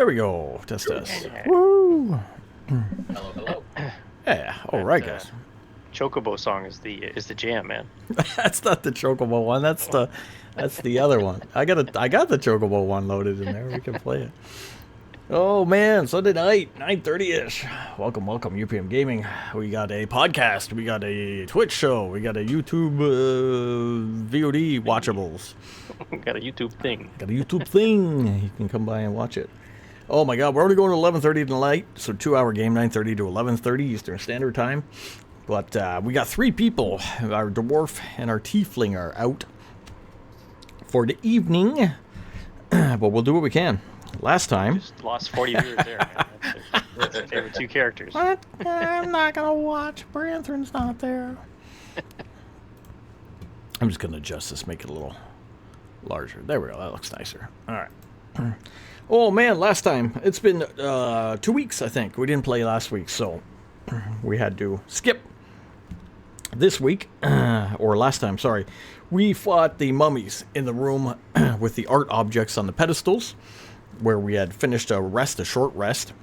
There we go. Test test. Woo! Hello, hello. Yeah. All right, guys. Chocobo song is the jam, man. That's not the Chocobo one. That's the other one. I got the Chocobo one loaded in there. We can play it. Oh man, Sunday night, 9:30ish. Welcome, UPM Gaming. We got a podcast. We got a Twitch show. We got a YouTube VOD watchables. Got a YouTube thing. Got a YouTube thing. You can come by and watch it. Oh my God, we're only going to 11:30 tonight, so 2-hour game, 9:30 to 11:30 Eastern Standard Time. But we got 3 people. Our dwarf and our tiefling are out for the evening, but we'll do what we can. Last time, Just lost 40 viewers there, man. That's your favorite 2 characters. what? I'm not gonna watch. Branthren's not there. I'm just gonna adjust this, make it a little larger. There we go. That looks nicer. All right. Oh man, last time it's been 2 weeks. I think we didn't play last week, so we had to skip this week or last time. Sorry, we fought the mummies in the room with the art objects on the pedestals, where we had finished a short rest.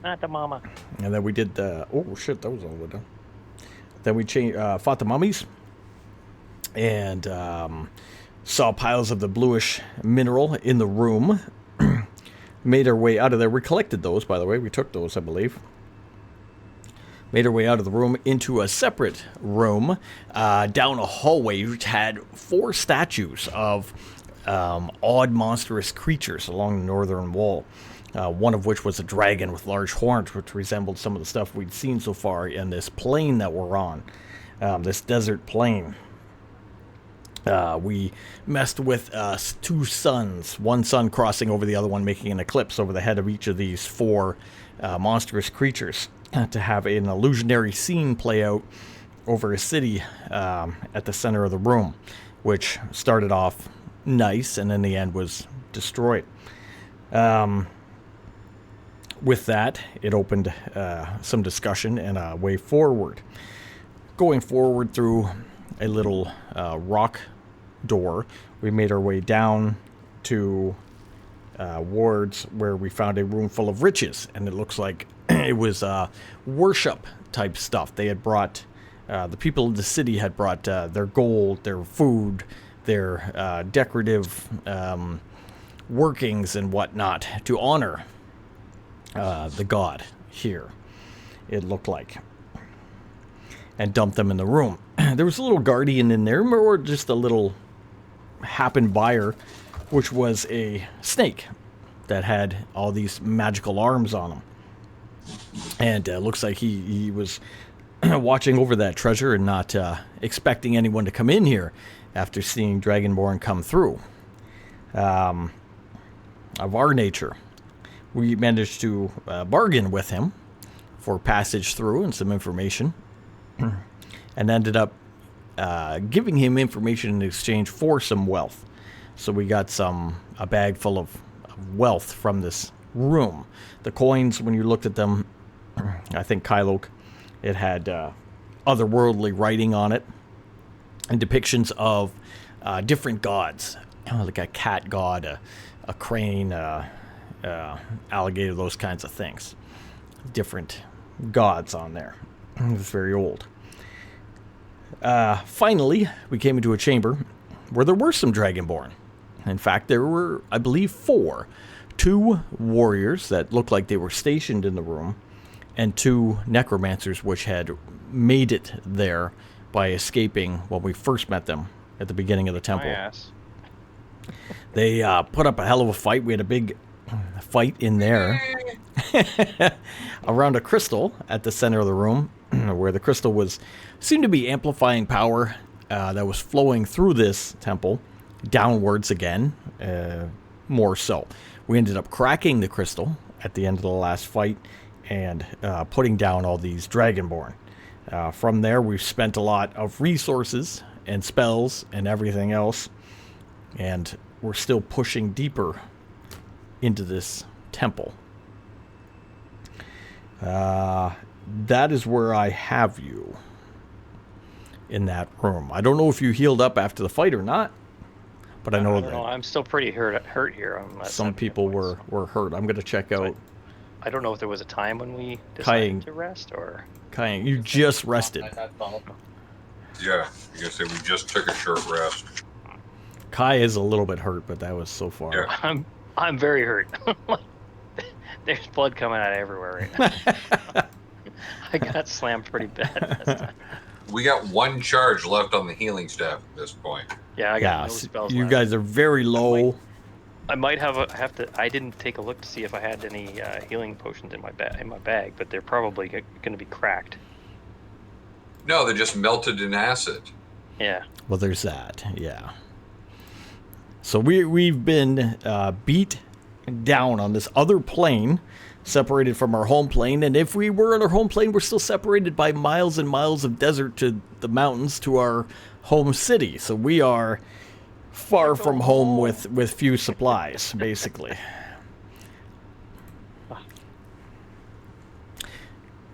Not the mama. And then we did the... Oh, shit, that was all the way down. Then we fought the mummies. And saw piles of the bluish mineral in the room. Made our way out of there. We collected those, by the way. We took those, I believe. Made our way out of the room into a separate room. Down a hallway which had 4 statues of... odd monstrous creatures along the northern wall, one of which was a dragon with large horns, which resembled some of the stuff we'd seen so far in this plain that we're on, this desert plain. We messed with 2 suns, one sun crossing over the other one, making an eclipse over the head of each of these 4 monstrous creatures, to have an illusionary scene play out over a city at the center of the room, which started off nice and in the end was destroyed. With that, it opened some discussion and a way forward. Going forward through a little rock door, we made our way down to wards where we found a room full of riches, and it looks like it was worship type stuff. They had brought, the people of the city had brought their gold, their food, their decorative workings and whatnot to honor the god here, it looked like, and dumped them in the room. There was a little guardian in there, or just a little happened buyer, which was a snake that had all these magical arms on him. And looks like he was watching over that treasure and not expecting anyone to come in here after seeing Dragonborn come through. Of our nature, we managed to bargain with him for passage through and some information, and ended up giving him information in exchange for some wealth. So we got a bag full of wealth from this room. The coins, when you looked at them, I think Kylok, it had otherworldly writing on it, and depictions of different gods, like a cat god, a crane, alligator, those kinds of things. Different gods on there. It was very old. Finally, we came into a chamber where there were some Dragonborn. In fact, there were, I believe, 4. 2 warriors that looked like they were stationed in the room, and 2 necromancers which had made it there by escaping when we first met them at the beginning of the temple. My ass. They put up a hell of a fight. We had a big fight in there around a crystal at the center of the room, where the crystal seemed to be amplifying power that was flowing through this temple downwards again, more so. We ended up cracking the crystal at the end of the last fight and putting down all these Dragonborn. From there, we've spent a lot of resources and spells and everything else, and we're still pushing deeper into this temple. That is where I have you, in that room. I don't know if you healed up after the fight or not, but I know I don't that know. I'm still pretty hurt here. On that some 7 hit people points. were hurt. I'm gonna check So out. I don't know if there was a time when we Kaiying. decided to rest or. Kaiying, you just rested. That's all. Yeah, I guess we just took a short rest. Kai is a little bit hurt, but that was so far. Yeah. I'm very hurt. There's blood coming out everywhere right now. I got slammed pretty bad last time. We got one charge left on the healing staff at this point. Yeah, I got Yeah, no spells you left. guys are very low. I might have I didn't take a look to see if I had any healing potions in my bag, but they're probably going to be cracked. No, they're just melted in acid. Yeah. Well, there's that. Yeah. So we've been beat down on this other plane, separated from our home plane. And if we were on our home plane, we're still separated by miles and miles of desert to the mountains to our home city. So we are far from home with few supplies, basically.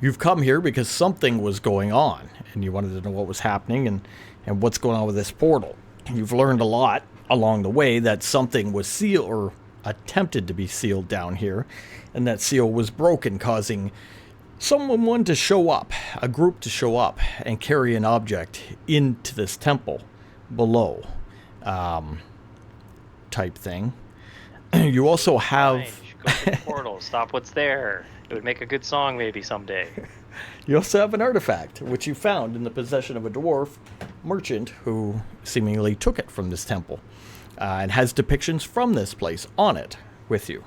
You've come here because something was going on, and you wanted to know what was happening and what's going on with this portal. You've learned a lot along the way that something was sealed or attempted to be sealed down here, and that seal was broken, causing someone to show up, a group to show up and carry an object into this temple below, type thing. You also have... Fine, you should go to the portal, stop what's there. It would make a good song maybe someday. You also have an artifact, which you found in the possession of a dwarf merchant who seemingly took it from this temple, and has depictions from this place on it with you.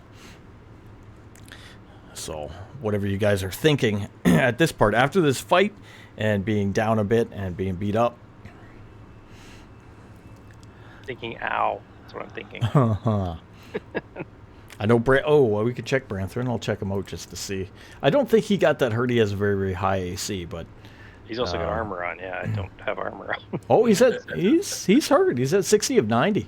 So, whatever you guys are thinking at this part, after this fight, and being down a bit, and being beat up. Thinking, ow. That's what I'm thinking. I know well, we could check Branthrin. I'll check him out just to see. I don't think he got that hurt. He has a very, very high AC, but... He's also got armor on. Yeah, I don't have armor on. Oh, he's hurt. He's at 60 of 90.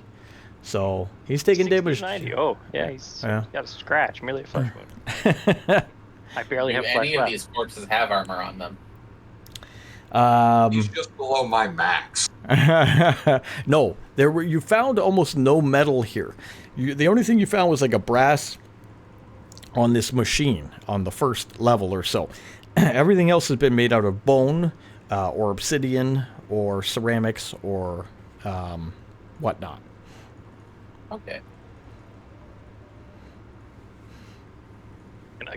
So, he's taking 60, damage. 90. Oh, yeah, he's got a scratch, merely a flesh wound. I barely have Do flesh any of left. these corpses have armor on them? He's just below my max. No, you found almost no metal here. The only thing you found was like a brass on this machine on the first level or so. Everything else has been made out of bone or obsidian or ceramics or whatnot. Okay.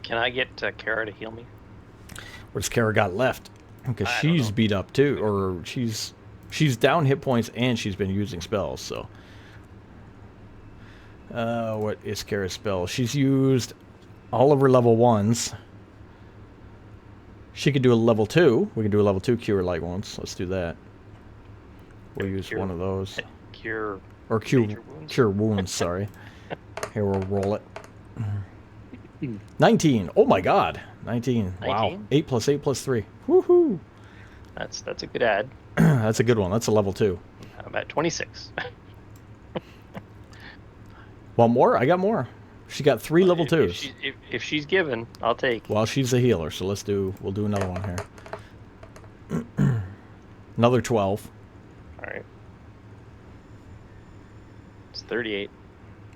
Can I get Kara to heal me? Where's Kara got left? Because I don't she's know. beat up too, or she's down hit points and she's been using spells. So, what is Kara's spell? She's used all of her level 1s. She could do a level 2. We can do a level 2 cure light wounds. Let's do that. We'll use Cure- one of those. Cure. Or major wounds? cure wounds, sorry. Here, we'll roll it. 19. Oh my god. 19. Wow. 19? 8 plus 8 plus 3. Woohoo. That's a good add. That's a good one. That's a level 2. I'm at 26. Want more? I got more. She got 3 level 2s. If she's given, I'll take. Well, she's a healer, so we'll do another one here. Another 12. All right. It's 38.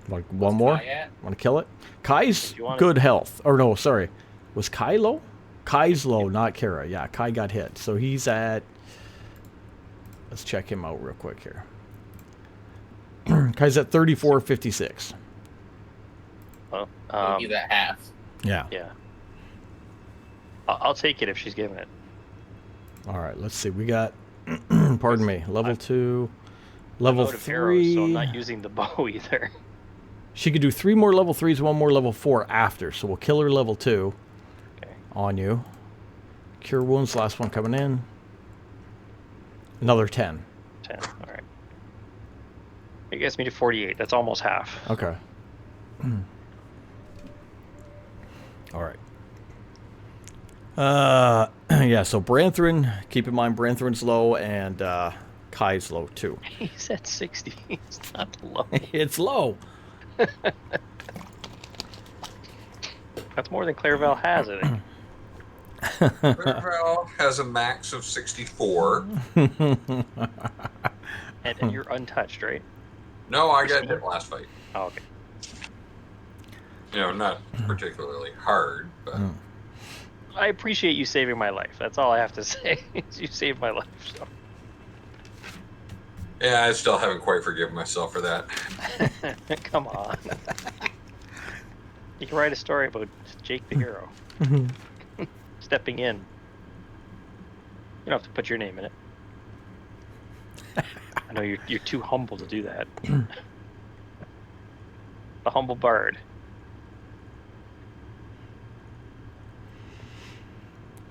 Like one more? Kai at? Want to kill it? Kai's If you wanna- good health. Or no, sorry. Was Kai low? Kai's low, not Kara. Yeah, Kai got hit. So he's at... Let's check him out real quick here. Kai's at 34.56. Well, Maybe that half. Yeah. yeah. I'll take it if she's given it. All right, let's see. We got... pardon me. Level 2. Level I'm out of arrows, 3. so I'm not using the bow either. She could do 3 more level 3s, 1 more level 4 after. So we'll kill her level 2 Okay. on you. Cure wounds, last one coming in. Another 10. 10. All right. It gets me to 48. That's almost half. Okay. All right. Yeah, so Branthrin, keep in mind Branthrin's low and Kai's low too. He's at 60. It's not low. It's low. That's more than Clairval has, I think. Ravel has a max of 64. And you're untouched, right? No, I got hit last fight. Oh, okay. You know, not particularly hard, but I appreciate you saving my life. That's all I have to say. Is you saved my life. So. yeah, I still haven't quite forgiven myself for that. Come on. You can write a story about Jake the hero stepping in. You don't have to put your name in it. I know you're too humble to do that. The humble bard.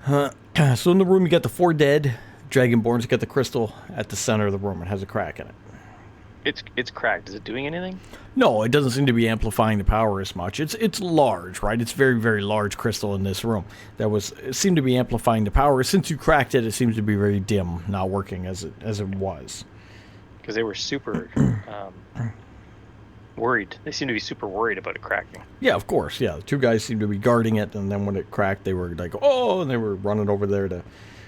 So in the room, you got the 4 dead Dragonborns. You got the crystal at the center of the room. It has a crack in it. It's cracked. Is it doing anything? No, it doesn't seem to be amplifying the power as much. It's large, right? It's very, very large crystal in this room. It seemed to be amplifying the power. Since you cracked it, it seems to be very dim, not working as it was. Because they were super worried. They seem to be super worried about it cracking. Yeah, of course. Yeah, the 2 guys seemed to be guarding it, and then when it cracked, they were like, oh, and they were running over there to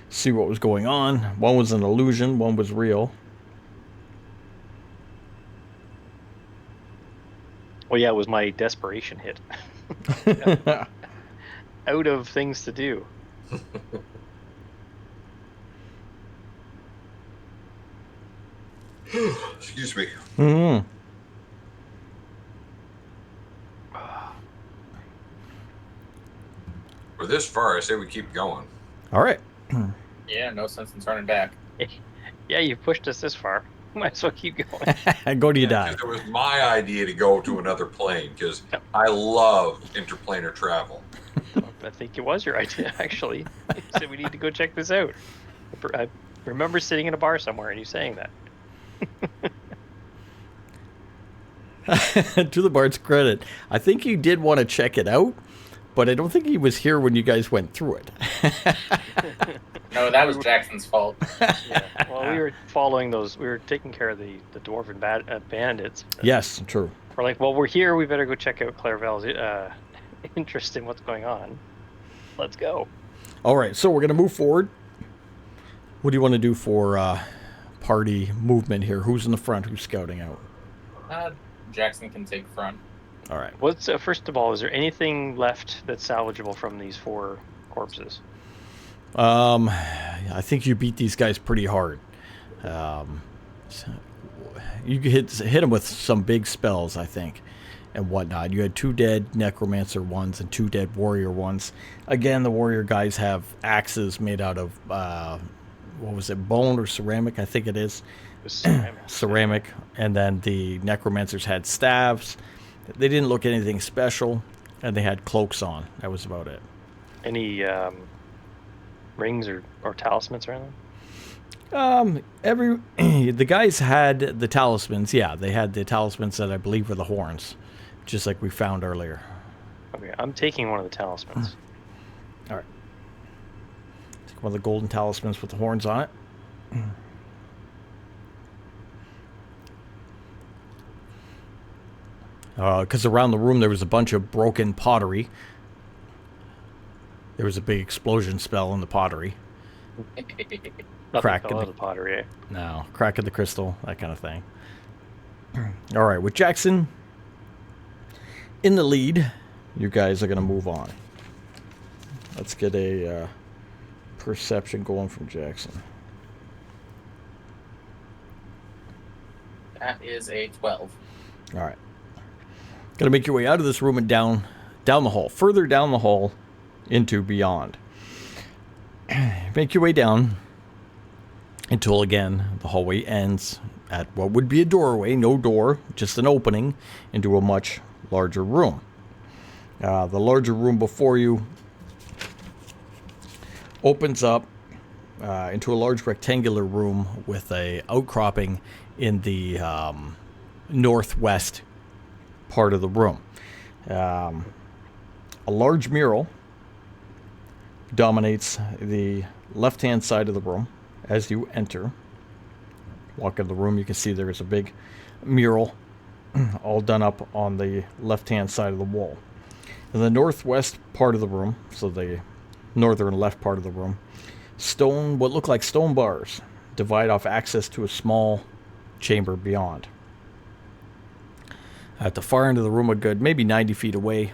see what was going on. One was an illusion, one was real. Well, yeah, it was my desperation hit. Out of things to do. Excuse me. Mm-hmm. We're this far. I say we keep going. All right. Yeah, no sense in turning back. Yeah, you pushed us this far. Might as well keep going. Go till you die. 'Cause it was my idea to go to another plane because I love interplanar travel. I think it was your idea, actually. You said we need to go check this out. I remember sitting in a bar somewhere and you saying that. To the Bard's credit, I think he did want to check it out, but I don't think he was here when you guys went through it. No, that was Jackson's fault. Yeah. Well, we were following those. We were taking care of the dwarven bandits. Yes, true. We're like, well, we're here. We better go check out Clairvel's interest in what's going on. Let's go. All right, so we're going to move forward. What do you want to do for party movement here? Who's in the front? Who's scouting out? Jackson can take front. All right. What's first of all, is there anything left that's salvageable from these 4 corpses? I think you beat these guys pretty hard. You hit them with some big spells, I think, and whatnot. You had 2 dead necromancer ones and 2 dead warrior ones. Again, the warrior guys have axes made out of what was it, bone or ceramic? I think it is. It was ceramic. Ceramic, and then the necromancers had staves. They didn't look anything special, and they had cloaks on. That was about it. Any rings or talismans or anything? The guys had the talismans. Yeah, they had the talismans that I believe were the horns, just like we found earlier. Okay, I'm taking one of the talismans. All right. Take one of the golden talismans with the horns on it. Because around the room there was a bunch of broken pottery. There was a big explosion spell in the pottery. Nothing Crack fell in out the- of the pottery. Eh? No, crack of the crystal, that kind of thing. All right, with Jackson in the lead, you guys are going to move on. Let's get a perception going from Jackson. That is a 12. All right. Going to make your way out of this room and down the hall, further down the hall into beyond. Make your way down until, again, the hallway ends at what would be a doorway. No door, just an opening into a much larger room. The larger room before you opens up into a large rectangular room with a outcropping in the northwest part of the room. A large mural dominates the left-hand side of the room as you enter. Walk in the room, you can see there is a big mural all done up on the left-hand side of the wall. In the northwest part of the room, so the northern left part of the room, what look like stone bars divide off access to a small chamber beyond. At the far end of the room, a good maybe 90 feet away,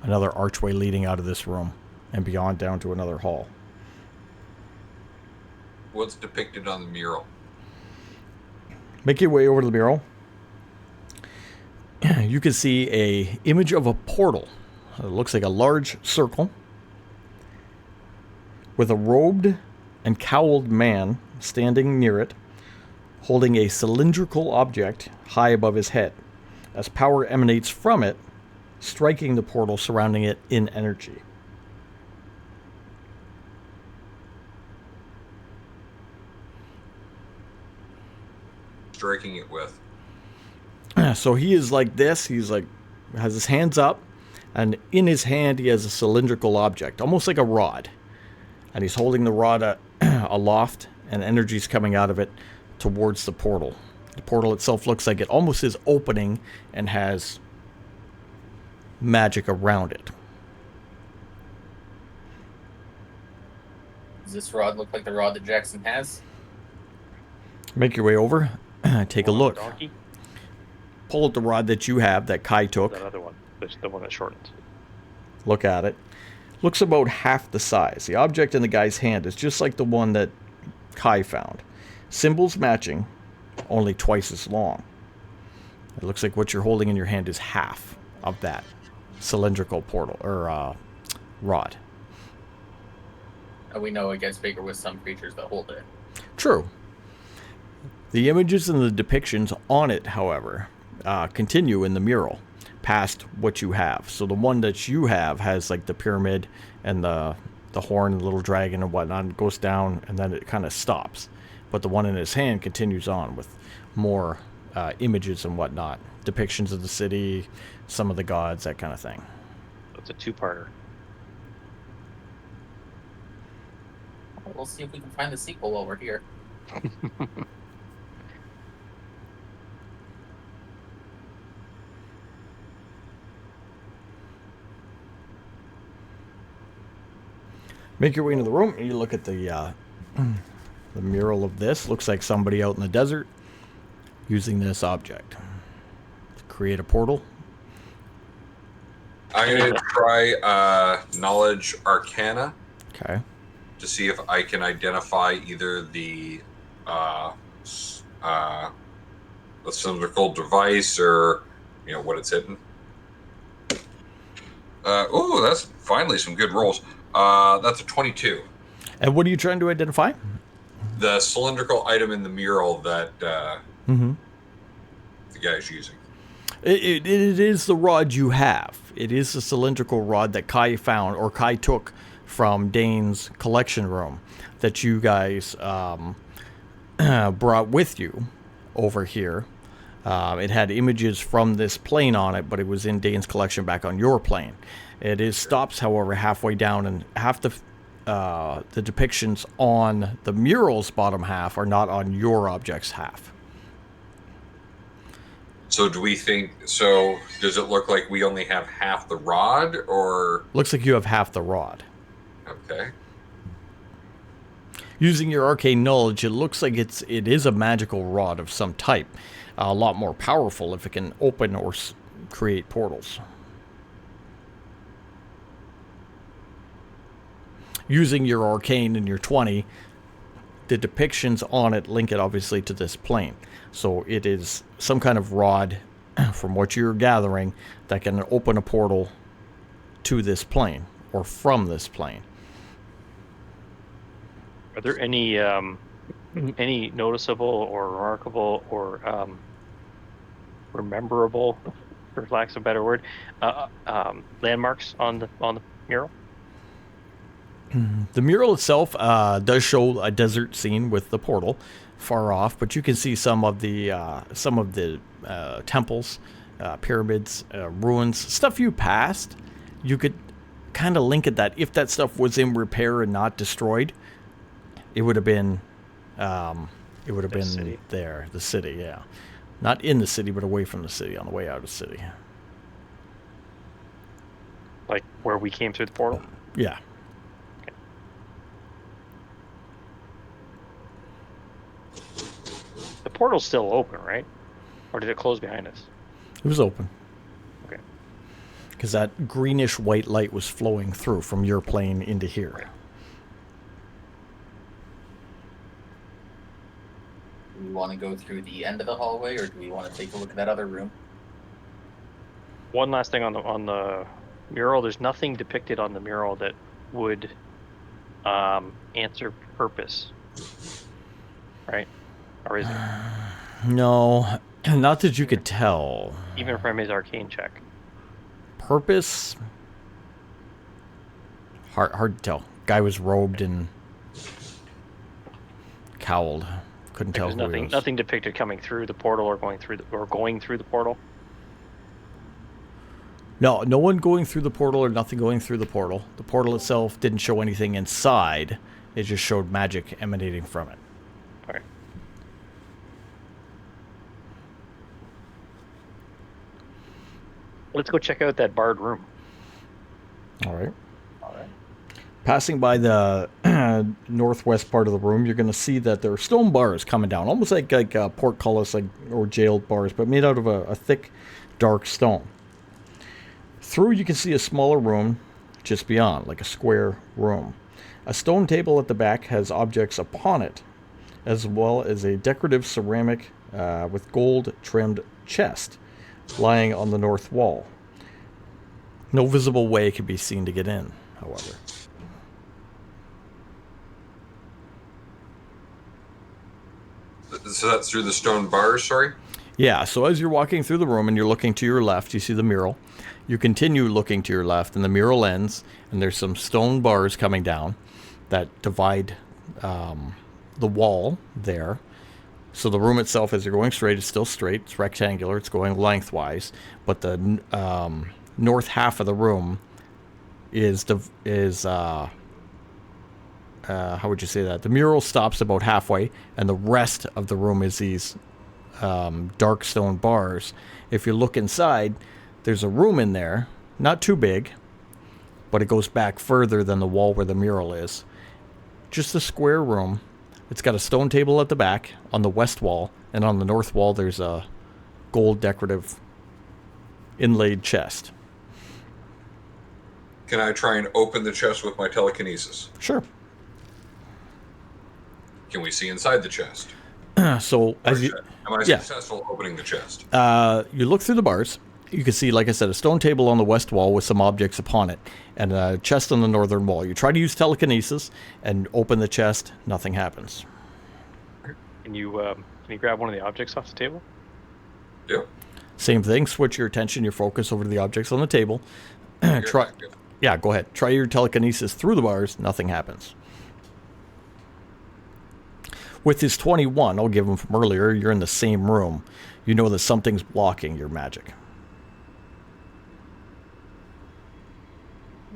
another archway leading out of this room and beyond down to another hall. What's depicted on the mural? Make your way over to the mural. You can see a image of a portal. It looks like a large circle with a robed and cowled man standing near it, holding a cylindrical object high above his head, as power emanates from it, striking the portal surrounding it in energy. Striking it with. So he is like this. He's like, has his hands up, and in his hand he has a cylindrical object, almost like a rod. And he's holding the rod aloft, and energy's coming out of it towards the portal. The portal itself looks like it almost is opening and has magic around it. Does this rod look like the rod that Jackson has? Make your way over, take a look. Donkey? Pull out the rod that you have that Kai took. That other one. The one that shortens. Look at it. Looks about half the size. The object in the guy's hand is just like the one that Kai found. Symbols matching, only twice as long. It looks like what you're holding in your hand is half of that cylindrical portal or rod. We know it gets bigger with some creatures that hold it. True. The images and the depictions on it, however, continue in the mural past what you have. So the one that you have has like the pyramid and the horn, the little dragon and whatnot, and goes down and then it kind of stops. But the one in his hand continues on with more images and whatnot, depictions of the city, some of the gods, that kind of thing. It's a two-parter. We'll see if we can find the sequel while we're here. Make your way into the room and you look at the mural of this. Looks like somebody out in the desert using this object to create a portal. I'm going to try Knowledge Arcana Okay. to see if I can identify either the cylindrical device or, what it's hitting. Oh, that's finally some good rolls. That's a 22. And what are you trying to identify? The cylindrical item in the mural that the guy's using. It is the rod you have. It is the cylindrical rod that Kai found, or Kai took from Dane's collection room, that you guys brought with you over here. It had images from this plane on it, but it was in Dane's collection back on your plane. It stops, however, halfway down, and half the depictions on the mural's bottom half are not on your object's half. So does it look like we only have half the rod, or? Looks like you have half the rod. Okay. Using your arcane knowledge, it looks like it is a magical rod of some type. A lot more powerful if it can open or create portals. Using your arcane and your 20, the depictions on it link it obviously to this plane. So it is some kind of rod, from what you're gathering, that can open a portal to this plane or from this plane. Are there any noticeable or remarkable or rememberable, for lack of a better word, landmarks on the mural? The mural itself does show a desert scene with the portal far off, but you can see some of the temples, pyramids, ruins, stuff you passed. You could kind of link it that if that stuff was in repair and not destroyed, it would have been City. there, the city, yeah. Not in the city, but away from the city, on the way out of the city. Like where we came through the portal? Yeah. The portal's still open, right? Or did it close behind us? It was open. Okay. Because that greenish white light was flowing through from your plane into here. Right. Do we want to go through the end of the hallway, or do we want to take a look at that other room? One last thing on the mural. There's nothing depicted on the mural that would answer purpose, right? Or is there? No, not that you could tell. Even from his arcane check. Purpose? Hard to tell. Guy was robed and cowled. Couldn't tell There's who he was. nothing depicted coming through the portal or going through the portal. No, no one going through the portal or nothing going through the portal. The portal itself didn't show anything inside. It just showed magic emanating from it. Okay. Let's go check out that barred room. All right. All right. Passing by the northwest part of the room, you're going to see that there are stone bars coming down, almost like portcullis or jailed bars, but made out of a thick, dark stone. Through, you can see a smaller room just beyond, like a square room. A stone table at the back has objects upon it, as well as a decorative ceramic with gold-trimmed chest lying on the north wall. No visible way can be seen to get in, however. So that's through the stone bars, sorry? Yeah, so as you're walking through the room and you're looking to your left, you see the mural. You continue looking to your left, and the mural ends, and there's some stone bars coming down that divide the wall there. So the room itself, as you're going straight, is still straight. It's rectangular. It's going lengthwise. But the north half of the room is how would you say that? The mural stops about halfway, and the rest of the room is these dark stone bars. If you look inside, there's a room in there, not too big, but it goes back further than the wall where the mural is. Just a square room. It's got a stone table at the back on the west wall, and on the north wall there's a gold decorative inlaid chest. Can I try and open the chest with my telekinesis? Sure. Can we see inside the chest? So as you Am I yeah. successful opening the chest? You look through the bars. You can see, like I said, a stone table on the west wall with some objects upon it, and a chest on the northern wall. You try to use telekinesis and open the chest. Nothing happens. Can you grab one of the objects off the table? Yep. Same thing. Switch your attention, your focus over to the objects on the table. Try. Yeah, go ahead. Try your telekinesis through the bars. Nothing happens. With his 21, I'll give him from earlier, you're in the same room. You know that something's blocking your magic.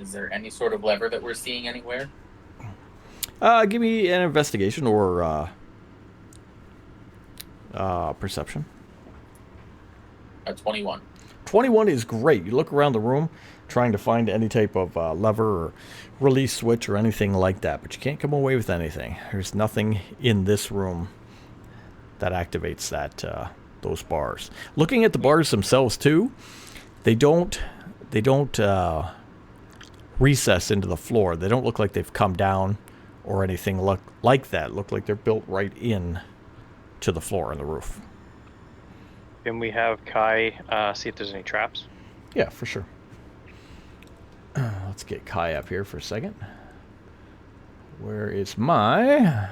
Is there any sort of lever that we're seeing anywhere? Give me an investigation or perception. 21. 21 is great. You look around the room trying to find any type of lever or release switch or anything like that, but you can't come away with anything. There's nothing in this room that activates those bars. Looking at the bars themselves too, they don't recess into the floor. They don't look like they've come down or anything like that. Look like they're built right in to the floor and the roof. Can we have Kai see if there's any traps? Yeah, for sure. Let's get Kai up here for a second. Where is my...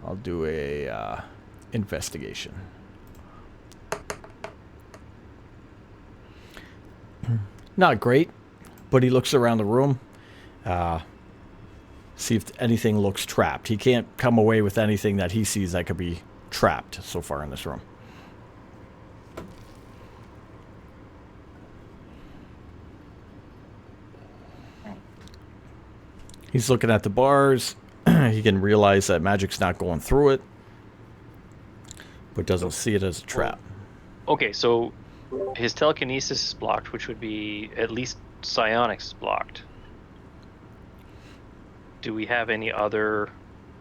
I'll do a investigation. Not great, but he looks around the room. See if anything looks trapped. He can't come away with anything that he sees that could be trapped so far in this room. He's looking at the bars. He can realize that magic's not going through it, but doesn't see it as a trap. Okay, so his telekinesis is blocked, which would be at least psionics is blocked. Do we have any other?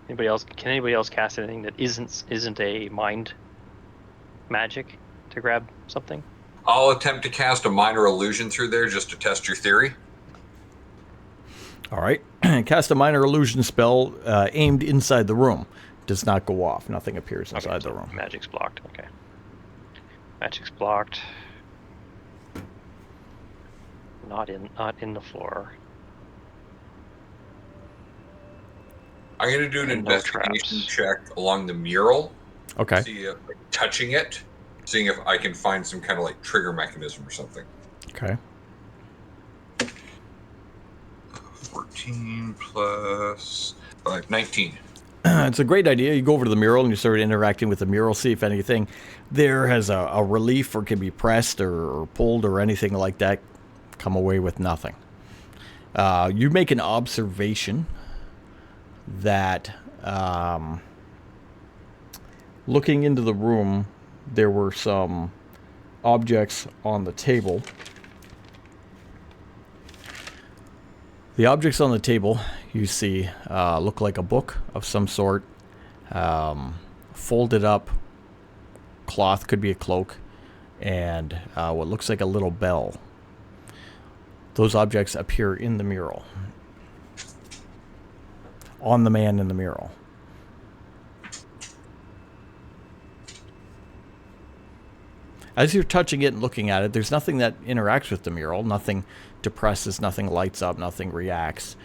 Anybody else? Can anybody else cast anything that isn't a mind magic to grab something? I'll attempt to cast a minor illusion through there just to test your theory. All right. Cast a minor illusion spell aimed inside the room. Does not go off. Nothing appears inside the room. Magic's blocked. Okay. Magic's blocked. Not in the floor. I'm going to do an And no investigation traps. check along the mural. Okay. See if, like, touching it, seeing if I can find some kind of like trigger mechanism or something. Okay. 14 plus 5, 19. It's a great idea. You go over to the mural and you start interacting with the mural, see if anything there has a relief or can be pressed or pulled or anything like that. Come away with nothing. You make an observation that looking into the room, there were some objects on the table. The objects on the table you see look like a book of some sort, folded up cloth, could be a cloak, and what looks like a little bell. Those objects appear in the mural, on the man in the mural. As you're touching it and looking at it, there's nothing that interacts with the mural. Nothing depresses, nothing lights up, nothing reacts.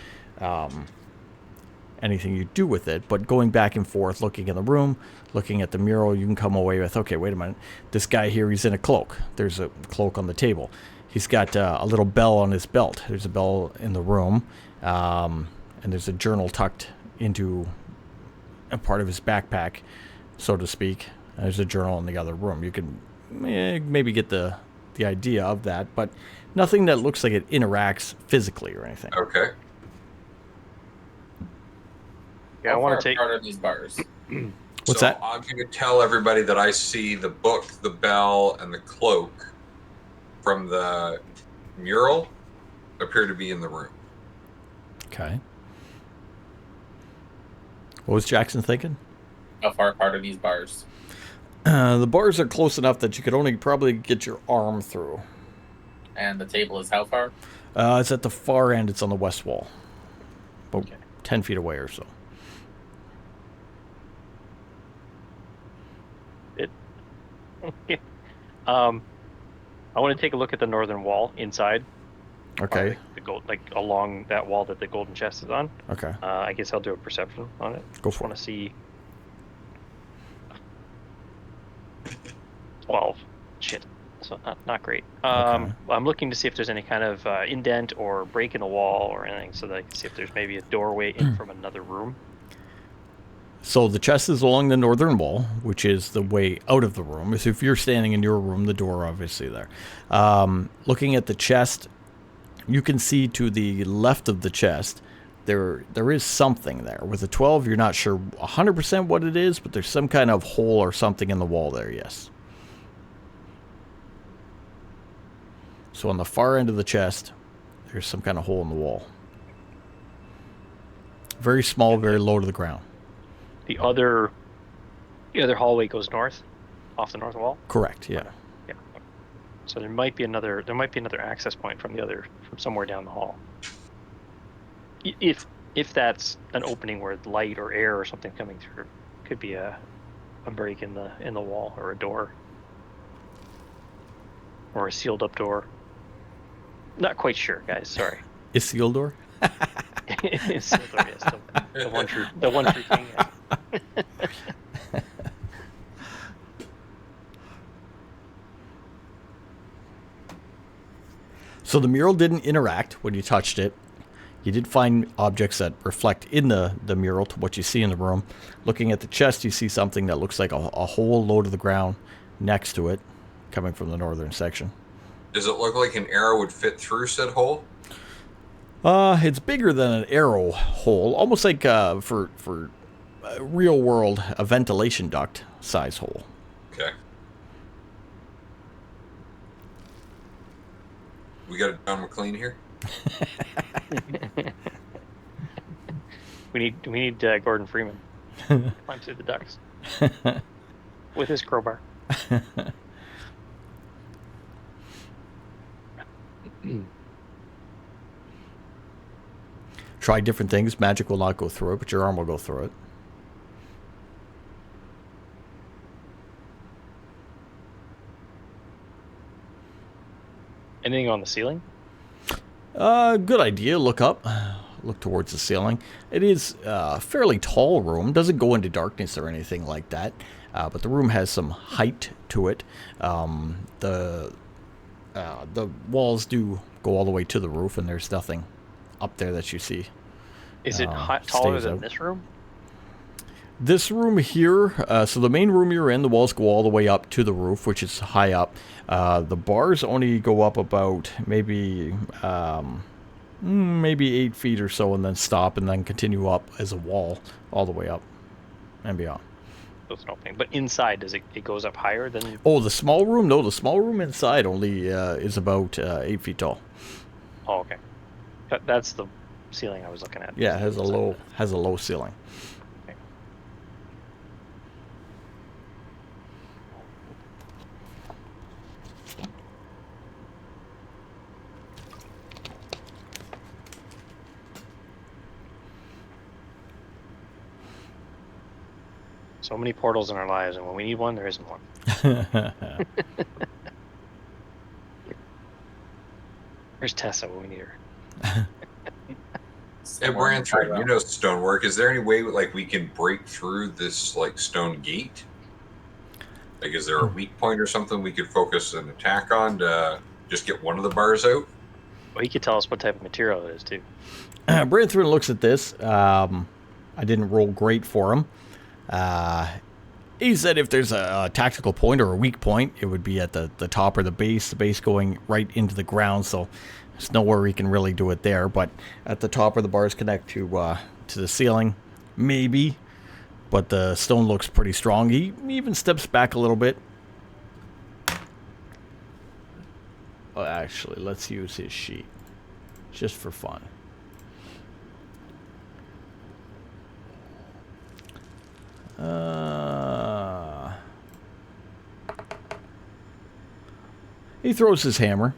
Anything you do with it. But going back and forth, looking in the room, looking at the mural, you can come away with, okay, wait a minute. This guy here, he's in a cloak. There's a cloak on the table. He's got a little bell on his belt. There's a bell in the room. And there's a journal tucked into a part of his backpack, so to speak. There's a journal in the other room. You can maybe get the idea of that, but nothing that looks like it interacts physically or anything. Okay. Yeah, I want to take. How far apart are these bars? What's so that? I'm going to tell everybody that I see the book, the bell, and the cloak from the mural appear to be in the room. Okay. What was Jackson thinking? How far apart are these bars? The bars are close enough that you could only probably get your arm through. And the table is how far? It's at the far end. It's on the west wall. About Okay. 10 feet away or so. I want to take a look at the northern wall inside. Okay. The gold, like along that wall that the golden chest is on. Okay. I guess I'll do a perception on it. Go Just for want it. to see. 12. Shit. So not great. Okay. I'm looking to see if there's any kind of indent or break in the wall or anything, so that I can see if there's maybe a doorway in from another room. So the chest is along the northern wall, which is the way out of the room. So if you're standing in your room, the door obviously there. Looking at the chest, you can see to the left of the chest, there is something there. With a 12, you're not sure 100% what it is, but there's some kind of hole or something in the wall there, yes. So on the far end of the chest, there's some kind of hole in the wall. Very small, very low to the ground. The other hallway goes north, off the north wall. Correct, yeah. Yeah. So there might be another access point from somewhere down the hall. If that's an opening where light or air or something coming through, could be a break in the wall or a door or a sealed up door. Not quite sure, guys. Sorry. Isildur? Sealed door, yes. The one true king. So the mural didn't interact when you touched it. You did find objects that reflect in the mural to what you see in the room. Looking at the chest, you see something that looks like a hole low to the ground next to it, coming from the northern section. Does it look like an arrow would fit through said hole? It's bigger than an arrow hole, almost like for real world a ventilation duct size hole. Okay. We got a John McClane here? We need Gordon Freeman climb through the ducts with his crowbar. Try different things. Magic will not go through it, but your arm will go through it. Anything on the ceiling? Good idea. Look up. Look towards the ceiling. It is a fairly tall room. Doesn't go into darkness or anything like that. But the room has some height to it. The walls do go all the way to the roof, and there's nothing up there that you see. Is it taller stays than out. this room? This room here, so the main room you're in, the walls go all the way up to the roof, which is high up. The bars only go up about maybe 8 feet or so, and then stop, and then continue up as a wall all the way up and beyond. So it's an opening. But inside, does it goes up higher than? Oh, the small room? No, the small room inside only is about 8 feet tall. Oh, okay. That's the ceiling I was looking at. Yeah, it has a low ceiling. Okay. So many portals in our lives, and when we need one, there isn't one. Where's Tessa when we need her? Hey, Branthorn, you know stonework. Is there any way like we can break through this like stone gate? Like, is there a weak point or something we could focus an attack on to just get one of the bars out? Well, he could tell us what type of material it is too. Branthorn looks at this. I didn't roll great for him. He said if there's a tactical point or a weak point, it would be at the top or the base going right into the ground, so there's nowhere he can really do it there. But at the top where the bars connect to the ceiling, maybe. But the stone looks pretty strong. He even steps back a little bit. Oh, actually, let's use his sheet, just for fun. He throws his hammer.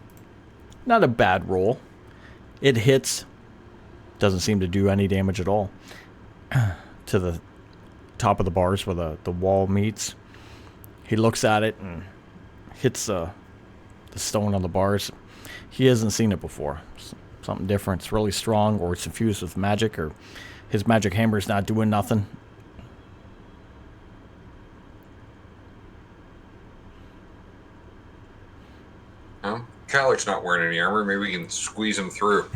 Not a bad roll. It hits. Doesn't seem to do any damage at all. To the top of the bars where the wall meets. He looks at it and hits the stone on the bars. He hasn't seen it before. Something different. It's really strong, or it's infused with magic, or his magic hammer's not doing nothing. No? Calic's not wearing any armor. Maybe we can squeeze him through.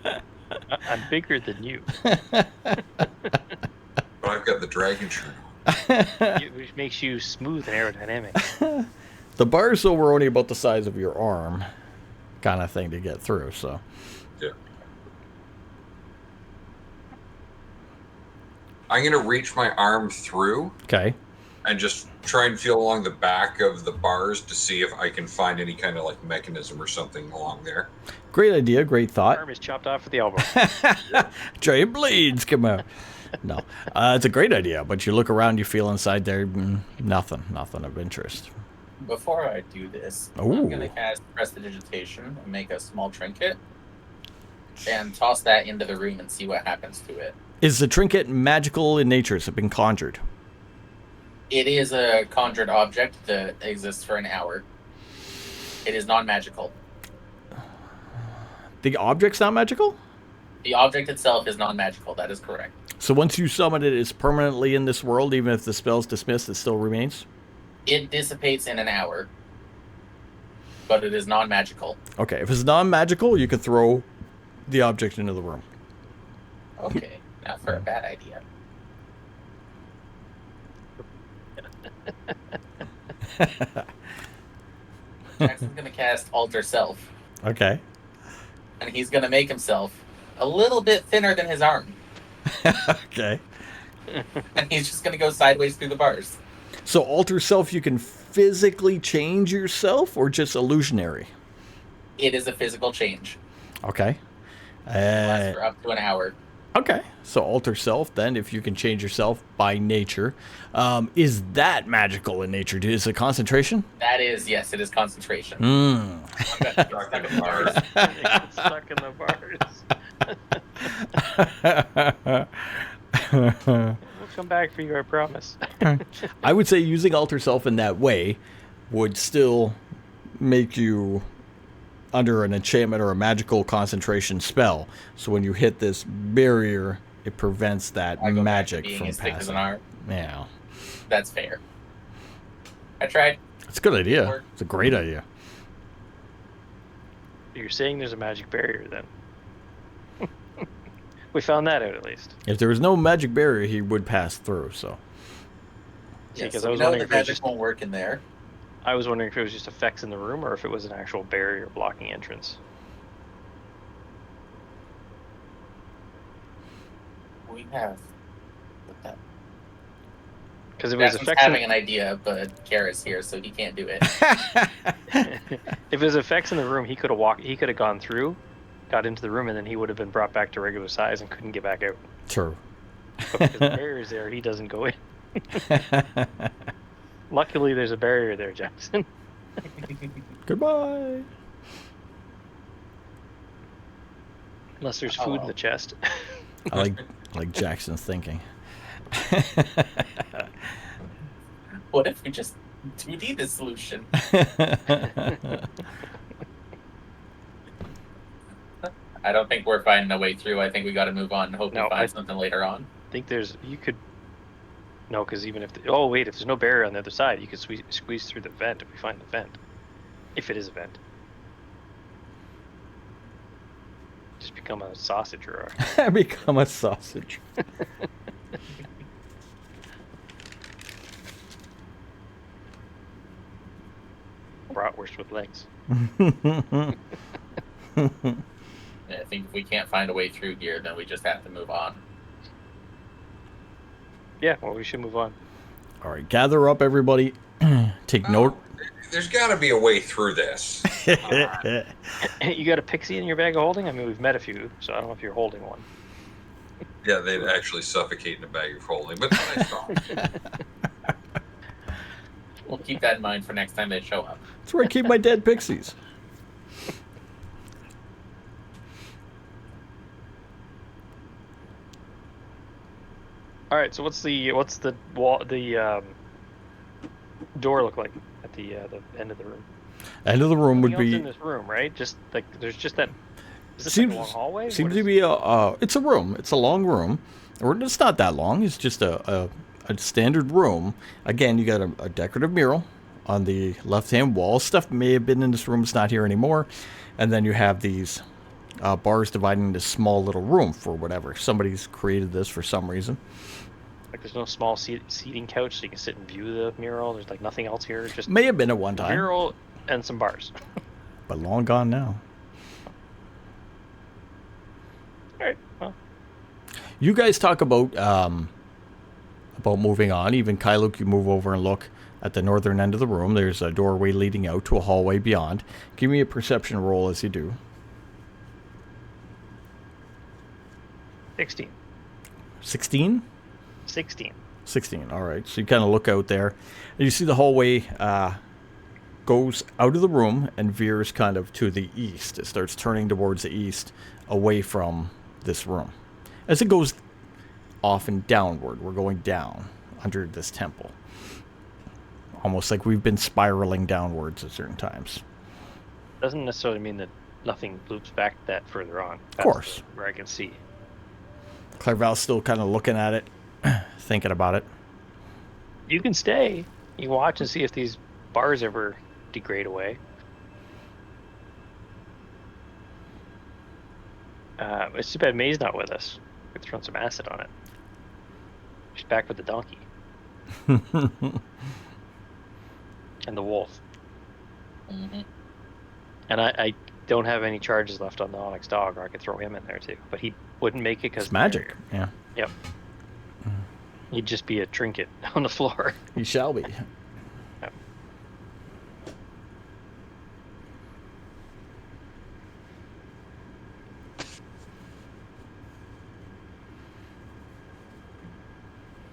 I'm bigger than you, But I've got the dragon shirt on. which makes you smooth and aerodynamic. The bars, though, were only about the size of your arm, kind of thing to get through, so. Yeah. I'm going to reach my arm through Okay. and just try and feel along the back of the bars to see if I can find any kind of like mechanism or something along there. Great idea, great thought. Arm is chopped off at the elbow. Giant blades come out. No, it's a great idea, but you look around, you feel inside there, nothing of interest. Before I do this, Ooh. I'm going to cast Prestidigitation and make a small trinket and toss that into the room and see what happens to it. Is the trinket magical in nature? Has it been conjured? It is a conjured object that exists for an hour. It is non-magical. The object's not magical? The object itself is non-magical, that is correct. So once you summon it, it's permanently in this world, even if the spell's dismissed, it still remains? It dissipates in an hour, but it is non-magical. Okay, if it's non-magical, you could throw the object into the room. Okay, not for a bad idea. Jackson's going to cast Alter Self, Okay. and he's going to make himself a little bit thinner than his arm. Okay. And he's just going to go sideways through the bars. So alter self, you can physically change yourself, or just illusionary? It is a physical change. Okay. Lasts for up to an hour. Okay, so alter self. Then, if you can change yourself by nature, is that magical in nature? Is it concentration? That is, yes, it is concentration. Hmm. I'm gonna get Stuck stuck in in the the bars. They get stuck in the bars. We'll come back for you, I promise. I would say using alter self in that way would still make you under an enchantment or a magical concentration spell. So when you hit this barrier, it prevents that I go back to magic being from as thick as an passing. art. Yeah, That's fair. I tried. it's a good idea. Work. It's a great idea. You're saying there's a magic barrier then. We found that out at least. If there was no magic barrier, he would pass through. So See, Yes, 'cause so I we was know wondering the if it was magic just- won't work in there. I was wondering if it was just effects in the room or if it was an actual barrier blocking entrance. We have. What the? Because if it was Jackson's effects, having an idea, but Kara's here, so he can't do it. if it was effects in the room, he could have walked. He could have gone through, got into the room, and then he would have been brought back to regular size and couldn't get back out. true. But because the barrier's there, he doesn't go in. Luckily, there's a barrier there, Jackson. Goodbye. Unless there's food in the chest. I like Jackson's thinking. What if we just 2D this solution? I don't think we're finding a way through. I think we got to move on and hope No, we find I- something later on. I think you could. No, because even if oh wait, if there's no barrier on the other side, you could squeeze through the vent if we find the vent. If it is a vent. Just become a sausage roll. Become a sausage. Bratwurst with legs. I think if we can't find a way through here, then we just have to move on. Yeah, well, we should move on. All right, gather up, everybody. Take note. There's got to be a way through this. You got a pixie in your bag of holding? I mean, we've met a few, so I don't know if you're holding one. Yeah, they'd actually suffocate in a bag of holding, but it's a nice thought. We'll keep that in mind for next time they show up. That's where I keep my dead pixies. All right, so what's the wall door look like at the end of the room? End of the room would Nothing else in be this room, right? Just like there's just that. Is this seems like a long hallway? seems What to is- be a it's a room. It's a long room, or it's not that long. It's just a standard room. Again, you got a decorative mural on the left-hand wall. Stuff may have been in this room. It's not here anymore. And then you have these bars dividing this small little room for whatever. Somebody's created this for some reason. Like there's no small seating couch so you can sit and view the mural. There's like nothing else here. Just May have been at one the time, mural and some bars. but long gone now. All right. Well, You guys talk about moving on. Even Kylo can move over and look at the northern end of the room. There's a doorway leading out to a hallway beyond. Give me a perception roll as you do. 16. 16? 16. 16. All right. So you kind of look out there. And you see the hallway goes out of the room and veers kind of to the east. It starts turning towards the east away from this room. As it goes off and downward, we're going down under this temple. Almost like we've been spiraling downwards at certain times. Doesn't necessarily mean that nothing loops back that further on. Of course. Where I can see. Clairval's still kind of looking at it, thinking about it. You can stay. You watch and see if these bars ever degrade away. It's too bad May's not with us. We could throw some acid on it. She's back with the donkey and the wolf. Mm-hmm. And I don't have any charges left on the Onyx dog, or I could throw him in there too. But he wouldn't make it because It's magic. Yeah. Yep. He'd just be a trinket on the floor. He shall be.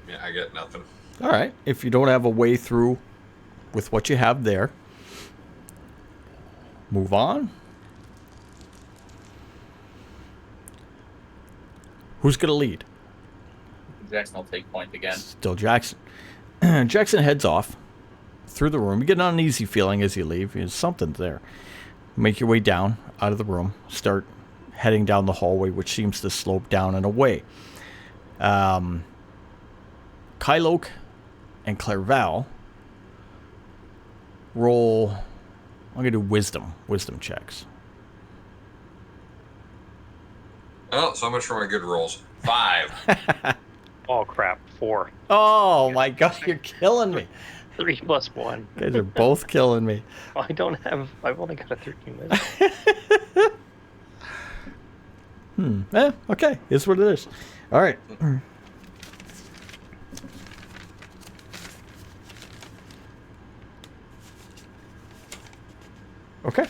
Yeah, I get nothing. All right. If you don't have a way through with what you have there, move on. Who's going to lead? Jackson will take point again. Still Jackson. Jackson heads off through the room. You get an uneasy feeling as you leave. Something's there. Make your way down out of the room. Start heading down the hallway, which seems to slope down and away. Kyloke and Clairval roll. I'm going to do wisdom checks. Oh, so much for my good rolls. 5. Oh crap! 4. Oh my god, you're killing me. 3 plus 1. You guys are both killing me. I don't have. I've only got a 13 wisdom. Okay, it's what it is. All right. Okay.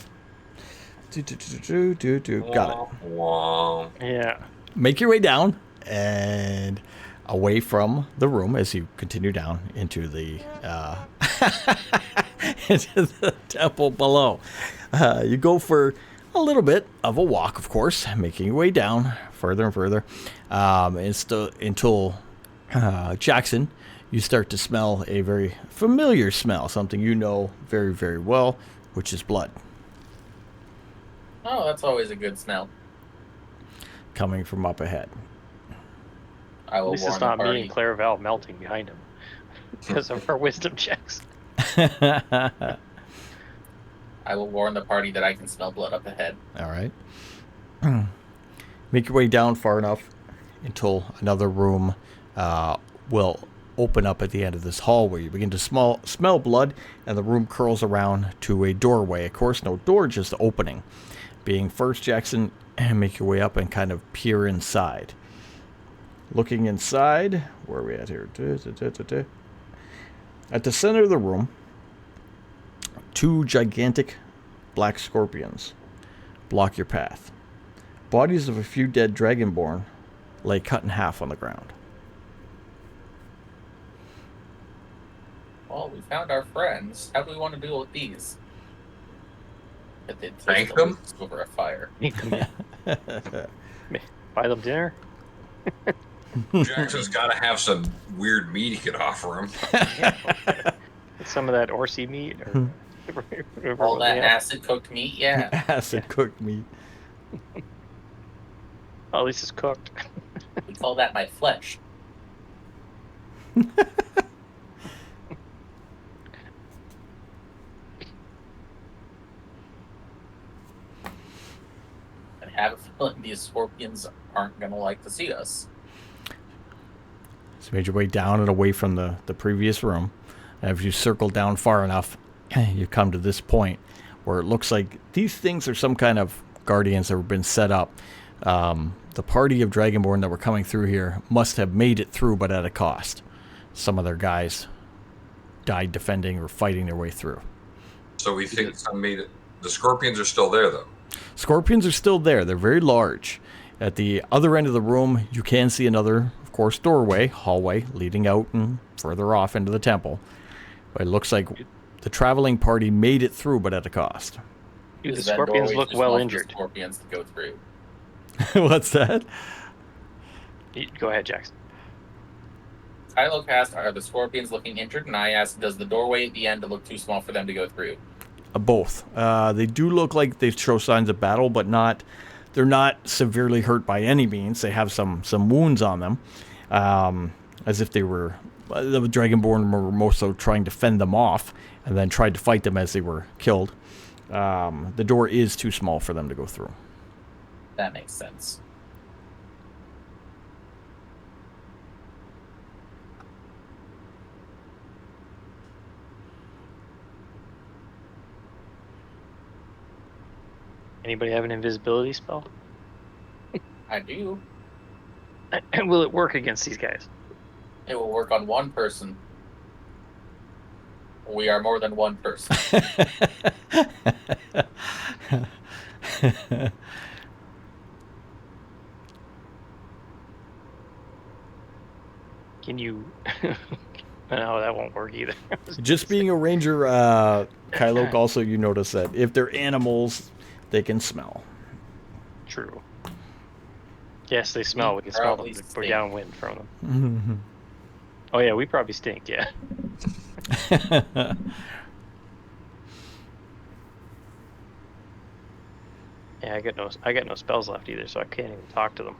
Got it. Wow. Yeah. Make your way down and away from the room as you continue down into the into the temple below. You go for a little bit of a walk, of course, making your way down further and further, until Jackson, you start to smell a very familiar smell, something you know very, very well, which is blood. Oh, that's always a good smell. Coming from up ahead. I At will least warn it's the not me party. and Clairval melting behind him because of our wisdom checks. I will warn the party that I can smell blood up ahead. All right. Make your way down far enough until another room will open up at the end of this hallway. You begin to smell blood, and the room curls around to a doorway. Of course, no door, just opening. Being first, Jackson, make your way up and kind of peer inside. Looking inside, where are we at here? At the center of the room, 2 gigantic black scorpions block your path. Bodies of a few dead dragonborn lay cut in half on the ground. Well, we found our friends. How do we want to deal with these? But they Thank taste them? delicious over a fire. Eat them in. Buy them dinner. Jackson's got to have some weird meat he could offer him. Some of that Orsi meat. Or whatever All that yeah. acid cooked meat, yeah. Acid cooked meat. Oh, at least it's cooked. We call that my flesh. I have a feeling these scorpions aren't going to like to see us. So you made your way down and away from the previous room. And if you circle down far enough, you come to this point where it looks like these things are some kind of guardians that have been set up. The party of Dragonborn that were coming through here must have made it through, but at a cost. Some of their guys died defending or fighting their way through. So we think some made it. The scorpions are still there, though. Scorpions are still there. They're very large. At the other end of the room, you can see another, of course, hallway, leading out and further off into the temple. But it looks like the traveling party made it through, but at a cost. Dude, the Is that scorpions doorway look too well small for injured. Scorpions to go through. What's that? Go ahead, Jackson. Kylo asked, are the scorpions looking injured? And I asked, does the doorway at the end look too small for them to go through? Both. They do look like they show signs of battle, but they're not severely hurt by any means. They have some wounds on them, as if they were, the Dragonborn were more so trying to fend them off and then tried to fight them as they were killed. The door is too small for them to go through. That makes sense. Anybody have an invisibility spell? I do. Will it work against these guys? It will work on one person. We are more than one person. Can you? No, that won't work either. Just being a ranger, Kylo, also you notice that if they're animals, they can smell. True. Yes, they smell. We can smell them. Probably We're stink. downwind from them. Oh yeah, we probably stink. Yeah. Yeah, I got no spells left either, so I can't even talk to them.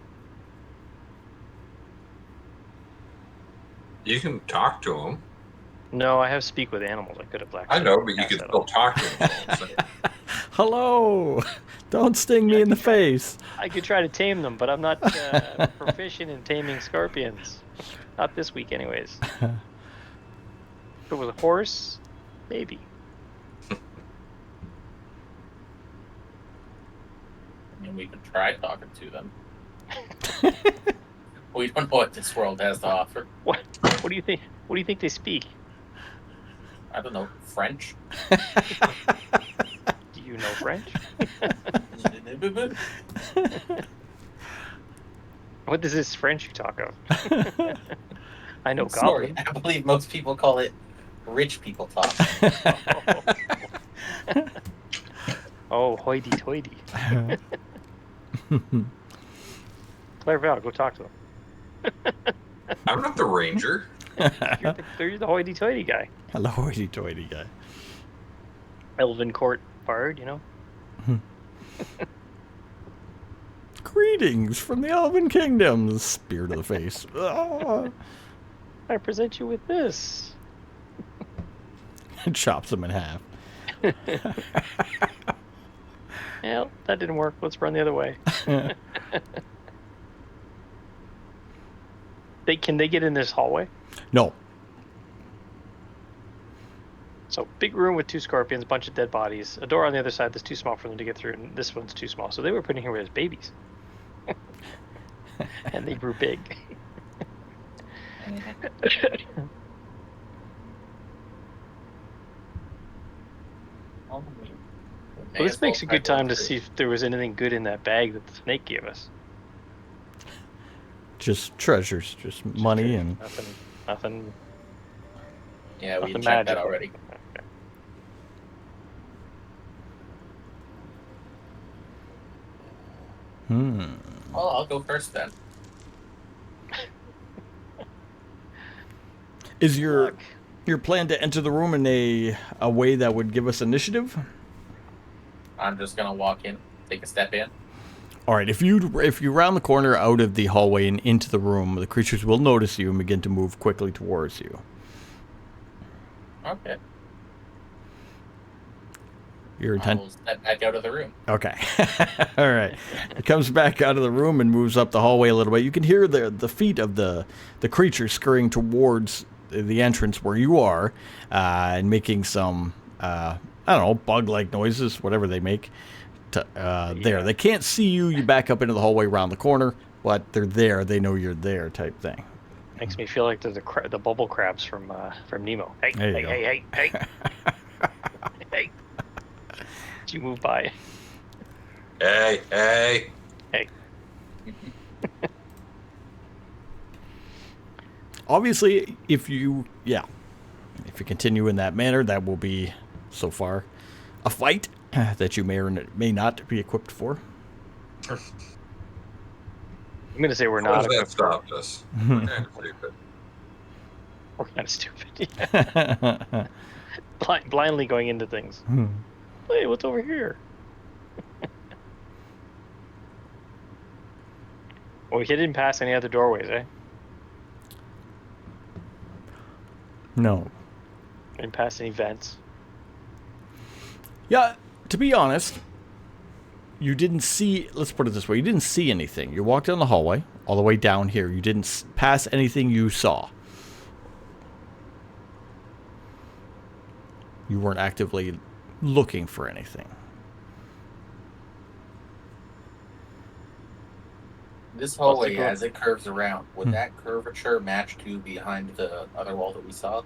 You can talk to them. No, I have speak with animals. I could have black. I know, but you cast can that still off. talk to them. Hello! Don't sting me in the face. I could try to tame them, but I'm not proficient in taming scorpions. Not this week, anyways. If it was a horse, maybe. I mean, we could try talking to them. We don't know what this world has to offer. What do you think? What do you think they speak? I don't know. French? Do you know French? What is this French you talk of? I know Sorry, Goblin. I believe most people call it rich people talk. Oh, hoity-toity. Clairval, go talk to them. I'm not the ranger. You're the hoity-toity guy. Hello, hoity-toity guy. Elven court bard, you know? Greetings from the Elven Kingdoms. Spear to the face. Ah. I present you with this. Chops him in half. Well, that didn't work. Let's run the other way. Can they get in this hallway? No. So big room with 2 scorpions, a bunch of dead bodies, a door on the other side that's too small for them to get through, and this one's too small. So they were putting here as babies. And they grew big. Well, This makes a good time to see if there was anything good in that bag that the snake gave us. Just treasures. Just money and... Nothing. Yeah, we Nothing checked that magical. already. Okay. Well, I'll go first then. Is your Look, plan to enter the room in a way that would give us initiative? I'm just gonna walk in, take a step in. All right, if you round the corner out of the hallway and into the room, the creatures will notice you and begin to move quickly towards you. Okay. Your I intent. will step back out of the room. Okay. All right. It comes back out of the room and moves up the hallway a little bit. You can hear the feet of the creature scurrying towards the entrance where you are, and making some I don't know, bug-like noises, whatever they make. There, they can't see you. You back up into the hallway around the corner, but they're there. They know you're there, type thing. makes me feel like they're the bubble crabs from Nemo. Hey, There you hey, go. hey, hey, hey, hey. Did you move by? Hey, hey. Hey. Obviously, if you continue in that manner, that will be, so far, a fight that you may or may not be equipped for. I'm gonna say we're How not. has that stopped us? We're kind of stupid. We're kind of stupid. Yeah. Blindly going into things. Hey, what's over here? Well, we didn't pass any other doorways, eh? No. Didn't pass any vents. Yeah, to be honest, you didn't see, let's put it this way, you didn't see anything. You walked down the hallway, all the way down here. You didn't pass anything you saw. You weren't actively looking for anything. This hallway, What's the as it curves around, would that curvature match to behind the other wall that we saw?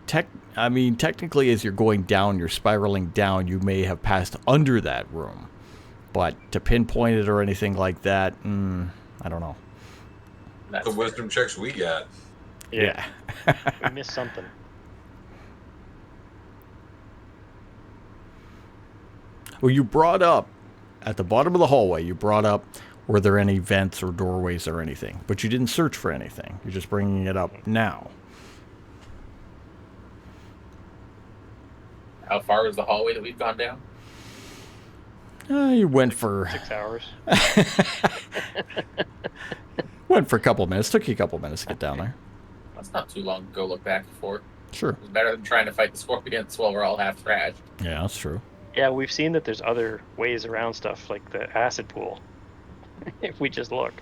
Technically, as you're going down, you're spiraling down, you may have passed under that room. But to pinpoint it or anything like that, I don't know. That's The fair. wisdom checks we got. Yeah. We missed something. Well, you brought up, at the bottom of the hallway, you brought up, were there any vents or doorways or anything? But you didn't search for anything. You're just bringing it up now. How far is the hallway that we've gone down? You went for 6 hours. a couple of minutes. Took you a couple of minutes to get down there. That's not too long to go look back for. Sure. It's better than trying to fight the scorpions while we're all half trashed. Yeah, that's true. Yeah, we've seen that there's other ways around stuff, like the acid pool, if we just look.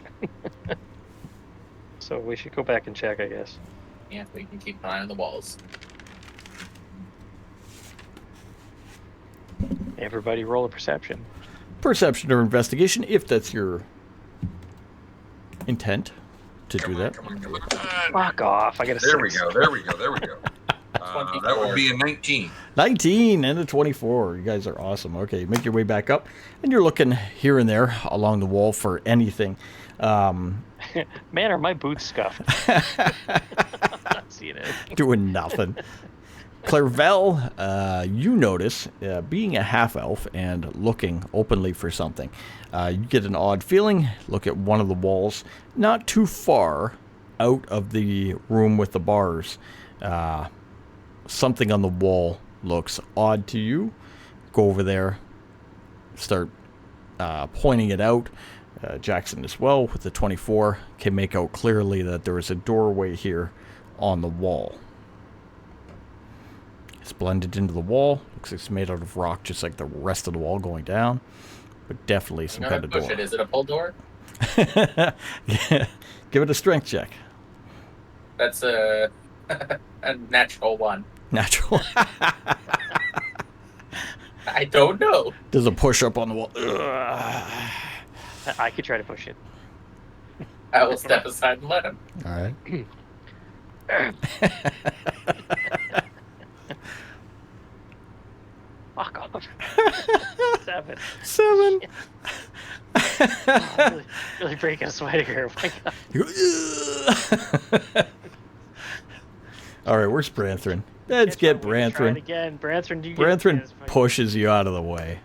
So we should go back and check, I guess. Yeah, we can keep an eye on the walls. Everybody roll a perception. Perception or investigation, if that's your intent to do that. Come on. Fuck off. I got a There we 6. go. There we go. That would be a 19. 19 and a 24. You guys are awesome. Okay, make your way back up. And you're looking here and there along the wall for anything. Man, are my boots scuffed? I'm not seeing it. Doing nothing. Clairvel, you notice, being a half-elf and looking openly for something, you get an odd feeling. Look at one of the walls, not too far out of the room with the bars. Something on the wall looks odd to you. Go over there, start pointing it out. Jackson as well, with the 24, can make out clearly that there is a doorway here on the wall. It's blended into the wall. Looks like it's made out of rock, just like the rest of the wall going down. But definitely some I'm kind gonna of push door. it. Is it a pull door? Give it a strength check. That's a natural one. Natural. I don't know. There's a push up on the wall. Ugh. I could try to push it. I will step aside and let him. All right. Fuck off. 7. 7. Oh, really breaking a sweat here. Oh my God. You go, "Ugh." All right, where's Branthrin? Let's get We can try it Branthrin. again. Branthrin, you Branthrin get pushes you out of the way.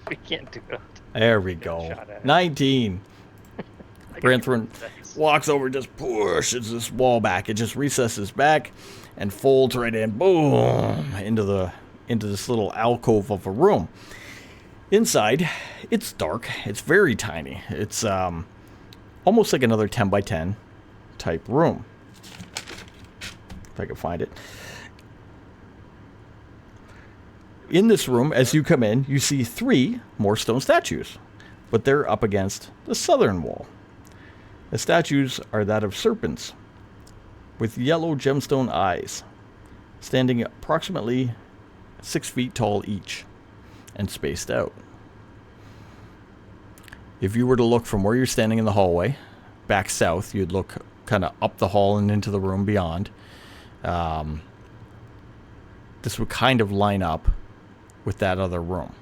We can't do it. There we Get a go. shot at it. 19. I gotta Branthrin get this. walks over, just pushes this wall back. It just recesses back and folds right in, boom, into this little alcove of a room. Inside, it's dark. It's very tiny. It's almost like another 10 by 10 type room. If I can find it. In this room, as you come in, you see 3 more stone statues, but they're up against the southern wall. The statues are that of serpents with yellow gemstone eyes, standing approximately 6 feet tall each and spaced out. If you were to look from where you're standing in the hallway back south, you'd look kind of up the hall and into the room beyond. This would kind of line up with that other room.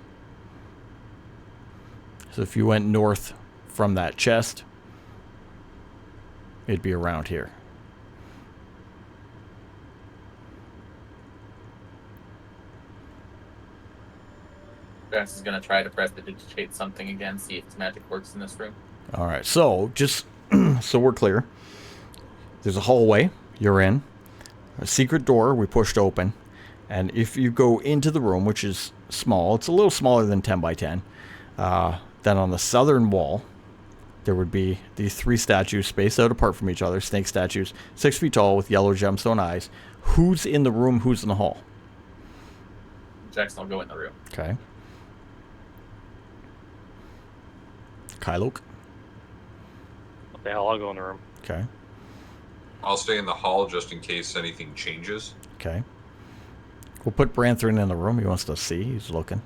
So if you went north from that chest, it'd be around here. Drax is gonna try to prestidigitate something again, see if his magic works in this room. All right, so just so we're clear, there's a hallway you're in, a secret door we pushed open, and if you go into the room, which is small, it's a little smaller than 10 by 10, then on the southern wall, there would be these 3 statues spaced out apart from each other, snake statues, 6 feet tall with yellow gemstone eyes. Who's in the room? Who's in the hall? Jackson will go in the room. Okay. Kylok. What the hell? I'll go in the room. Okay. I'll stay in the hall just in case anything changes. Okay. We'll put Branthrin in the room. He wants to see. He's looking.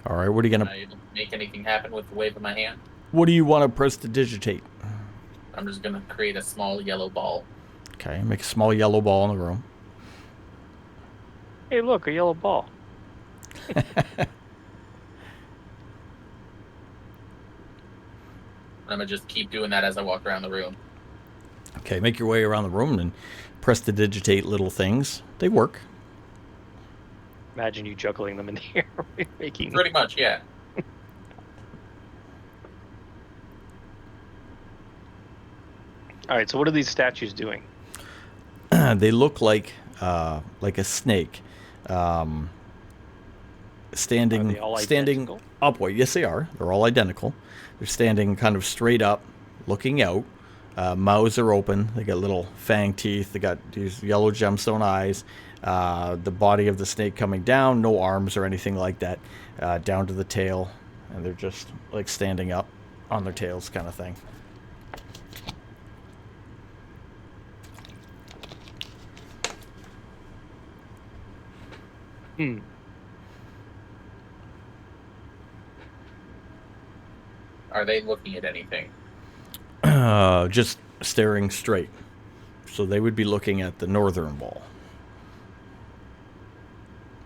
All right. What are you Can gonna? I make anything happen with the wave of my hand? What do you want to prestidigitate? I'm just gonna create a small yellow ball. Okay. Make a small yellow ball in the room. Hey, look, a yellow ball. I'm gonna just keep doing that as I walk around the room. Okay, make your way around the room and press to digitate little things. They work. Imagine you juggling them in the air, making. Pretty much, yeah. All right. So what are these statues doing? They look like a snake, standing Are they all standing identical? upward. Yes, they are. They're all identical. They're standing kind of straight up, looking out. Mouths are open. They got little fang teeth. They got these yellow gemstone eyes. The body of the snake coming down. No arms or anything like that. Down to the tail, and they're just like standing up on their tails, kind of thing. Hmm. Are they looking at anything? Just staring straight. So they would be looking at the northern wall.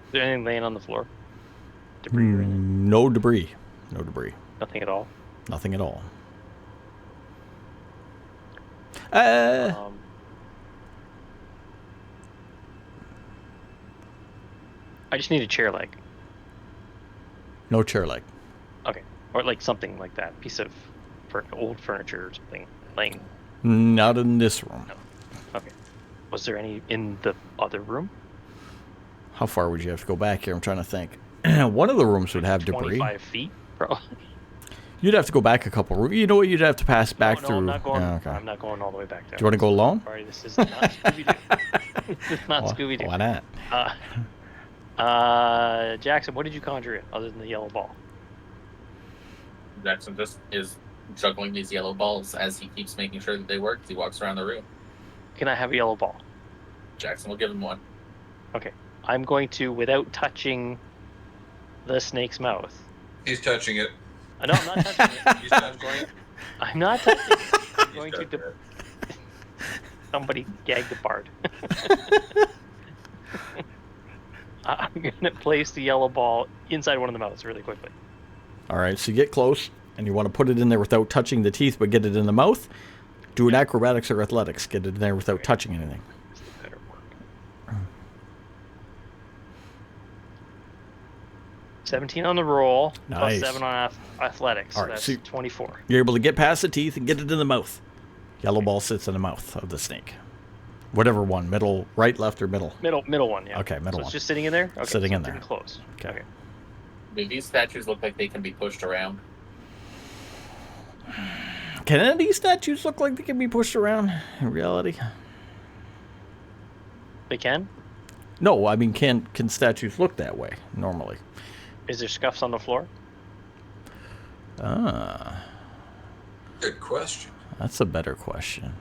Is there anything laying on the floor? Debris or anything? No debris. No debris. Nothing at all. Nothing at all. I just need a chair leg. No chair leg. Okay. Or like something like that. Piece of old furniture or something laying. Not in this room. Okay. Was there any in the other room? How far would you have to go back here? I'm trying to think. One of the rooms would have debris. 25 feet, probably. You'd have to go back a couple rooms. You know what? You'd have to pass back No, through. I'm not going. Yeah, okay. I'm not going all the way back there. Do you want to go alone? Sorry, this is not Scooby-Doo. This is not Scooby-Doo. Why not? Jackson, what did you conjure in other than the yellow ball? Jackson just is juggling these yellow balls as he keeps making sure that they work as he walks around the room. Can I have a yellow ball? Jackson will give him one. Okay. I'm going to, without touching the snake's mouth. He's touching it. No, I'm not touching it. He's touching it. I'm not touching it. I'm He's going touching to. it. Somebody gag the bard. I'm going to place the yellow ball inside one of the mouths really quickly. All right, so you get close, and you want to put it in there without touching the teeth, but get it in the mouth. Do an acrobatics or athletics. Get it in there without touching anything. This better work. 17 on the roll, Nice. plus 7 on athletics. All So right, that's so 24. You're able to get past the teeth and get it in the mouth. Yellow ball sits in the mouth of the snake. Whatever one, middle, right, left, or middle. Middle one, yeah. Okay, middle so one. it's just sitting in there? Okay, Sitting so in it's there. Close. Okay. Do these statues look like they can be pushed around? Can any of these statues look like they can be pushed around in reality? They can? No, I mean, can statues look that way normally? Is there scuffs on the floor? Ah, Good question. that's a better question.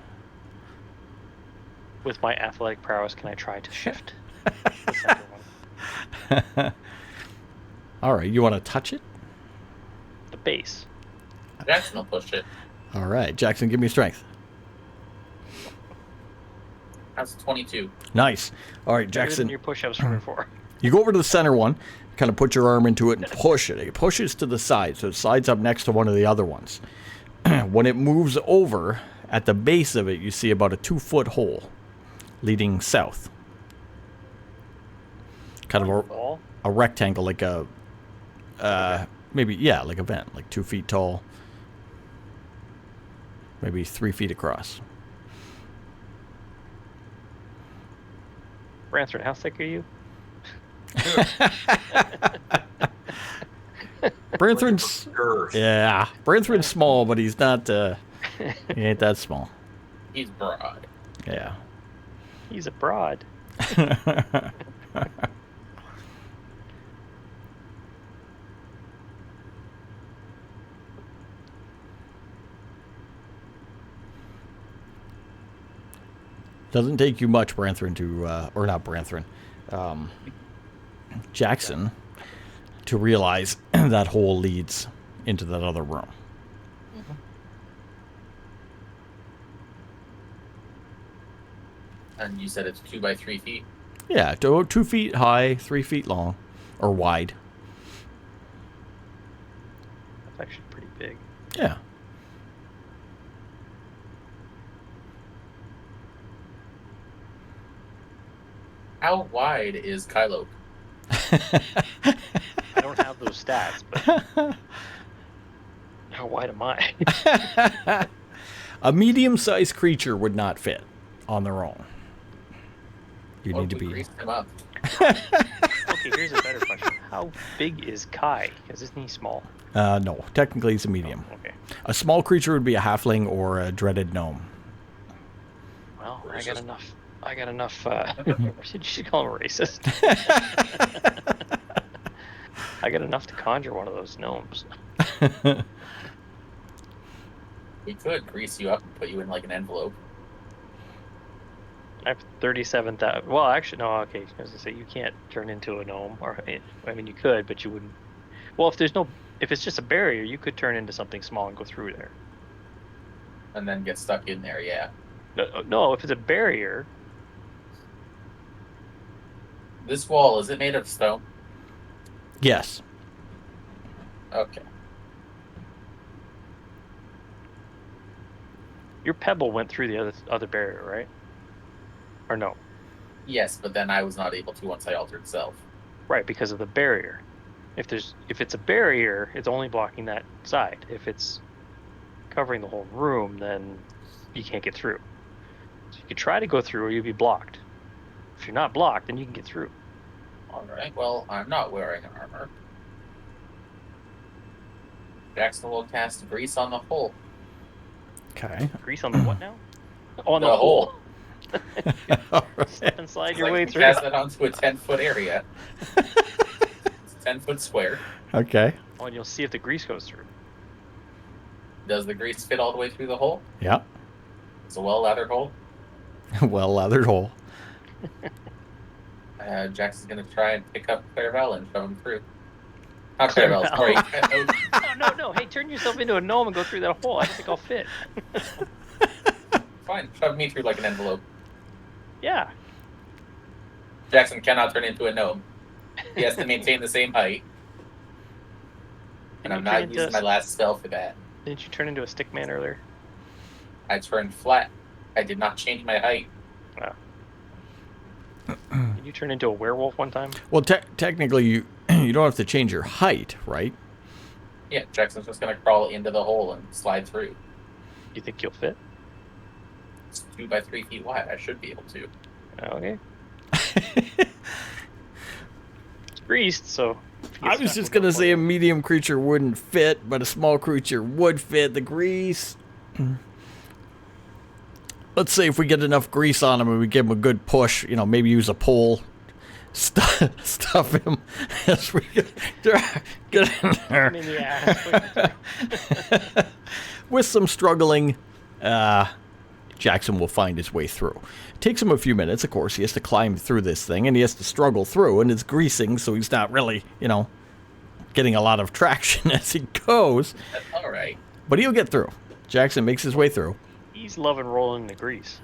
With my athletic prowess, can I try to shift the center one? All right, you want to touch it? The base. Jackson will push it. All right, Jackson, give me strength. That's 22. Nice. All right, Better than Jackson, your push-ups from before. you go over to the center one, kind of put your arm into it and push it. It pushes to the side, so it slides up next to one of the other ones. When it moves over, at the base of it, you see about a 2-foot hole leading south. Kind of Ball? a rectangle, like a maybe like a vent, like 2 feet tall, maybe 3 feet across. Branford, how thick are you? Branthren's Girth. yeah, Branthren's small, but he's not. He ain't that small. He's broad. Yeah. He's a broad. Doesn't take you much, Branthren, to or not Branthren, Jackson, to realize that hole leads into that other room. And you said it's 2 by 3 feet. Yeah, 2 feet high, 3 feet long, or wide. It's actually pretty big. Yeah. How wide is Kylo? I don't have those stats, but how wide am I? A medium-sized creature would not fit on their own. You What need to if we be. grease him up? Okay, here's a better question. How big is Kai? Because isn't he small? No, technically it's a medium. Okay. A small creature would be a halfling or a dreaded gnome. Well, I Racist. got enough. I got enough. You should call him a racist. I got enough to conjure one of those gnomes. We could grease you up and put you in like an envelope. I have 37,000. Well, actually, no. Okay, I was gonna say you can't turn into a gnome, or I mean, you could, but you wouldn't. Well, if it's just a barrier, you could turn into something small and go through there. And then get stuck in there, yeah. No, if it's a barrier, This wall, is it made of stone? Yes. Okay. your pebble went through the other barrier, right? Or no? Yes, but then I was not able to once I altered self. Right, because of the barrier. If it's a barrier, it's only blocking that side. If it's covering the whole room, then you can't get through. So you could try to go through, or you'd be blocked. If you're not blocked, then you can get through. Alright, well, I'm not wearing armor. Jackson will cast grease on the hole. Okay. Grease on the what now? On the The hole. Alright. Slip and slide It's your like way you through. cast that onto a 10-foot area. It's a 10-foot square. Okay. Oh, and you'll see if the grease goes through. Does the grease fit all the way through the hole? Yeah. It's a well-lathered hole. Well lathered hole. Jackson's gonna try and pick up Clairvel and shove him through. Not Clairvel, sorry. No. Hey, turn yourself into a gnome and go through that hole. I don't think I'll fit. Fine, shove me through like an envelope. Yeah. Jackson cannot turn into a gnome. He has to maintain the same height. And I'm Didn't you turn not into using my last spell for that. Didn't you turn into a stick man earlier? I turned flat. I did not change my height. Did you turn into a werewolf one time? Well, technically, you don't have to change your height, right? Yeah, Jackson's just gonna crawl into the hole and slide through. You think you'll fit? It's 2 by 3 feet wide. I should be able to. Okay. It's greased, so. if you I get was stuck, just we'll gonna go say a for it. medium creature wouldn't fit, but a small creature would fit the grease. Let's say if we get enough grease on him and we give him a good push, maybe use a pole, stuff him as we get in I there. mean, yeah. With some struggling, Jackson will find his way through. It takes him a few minutes, of course. He has to climb through this thing, and he has to struggle through, and it's greasing, so he's not really, getting a lot of traction as he goes. That's alright. But he'll get through. Jackson makes his way through. He's loving rolling in the grease.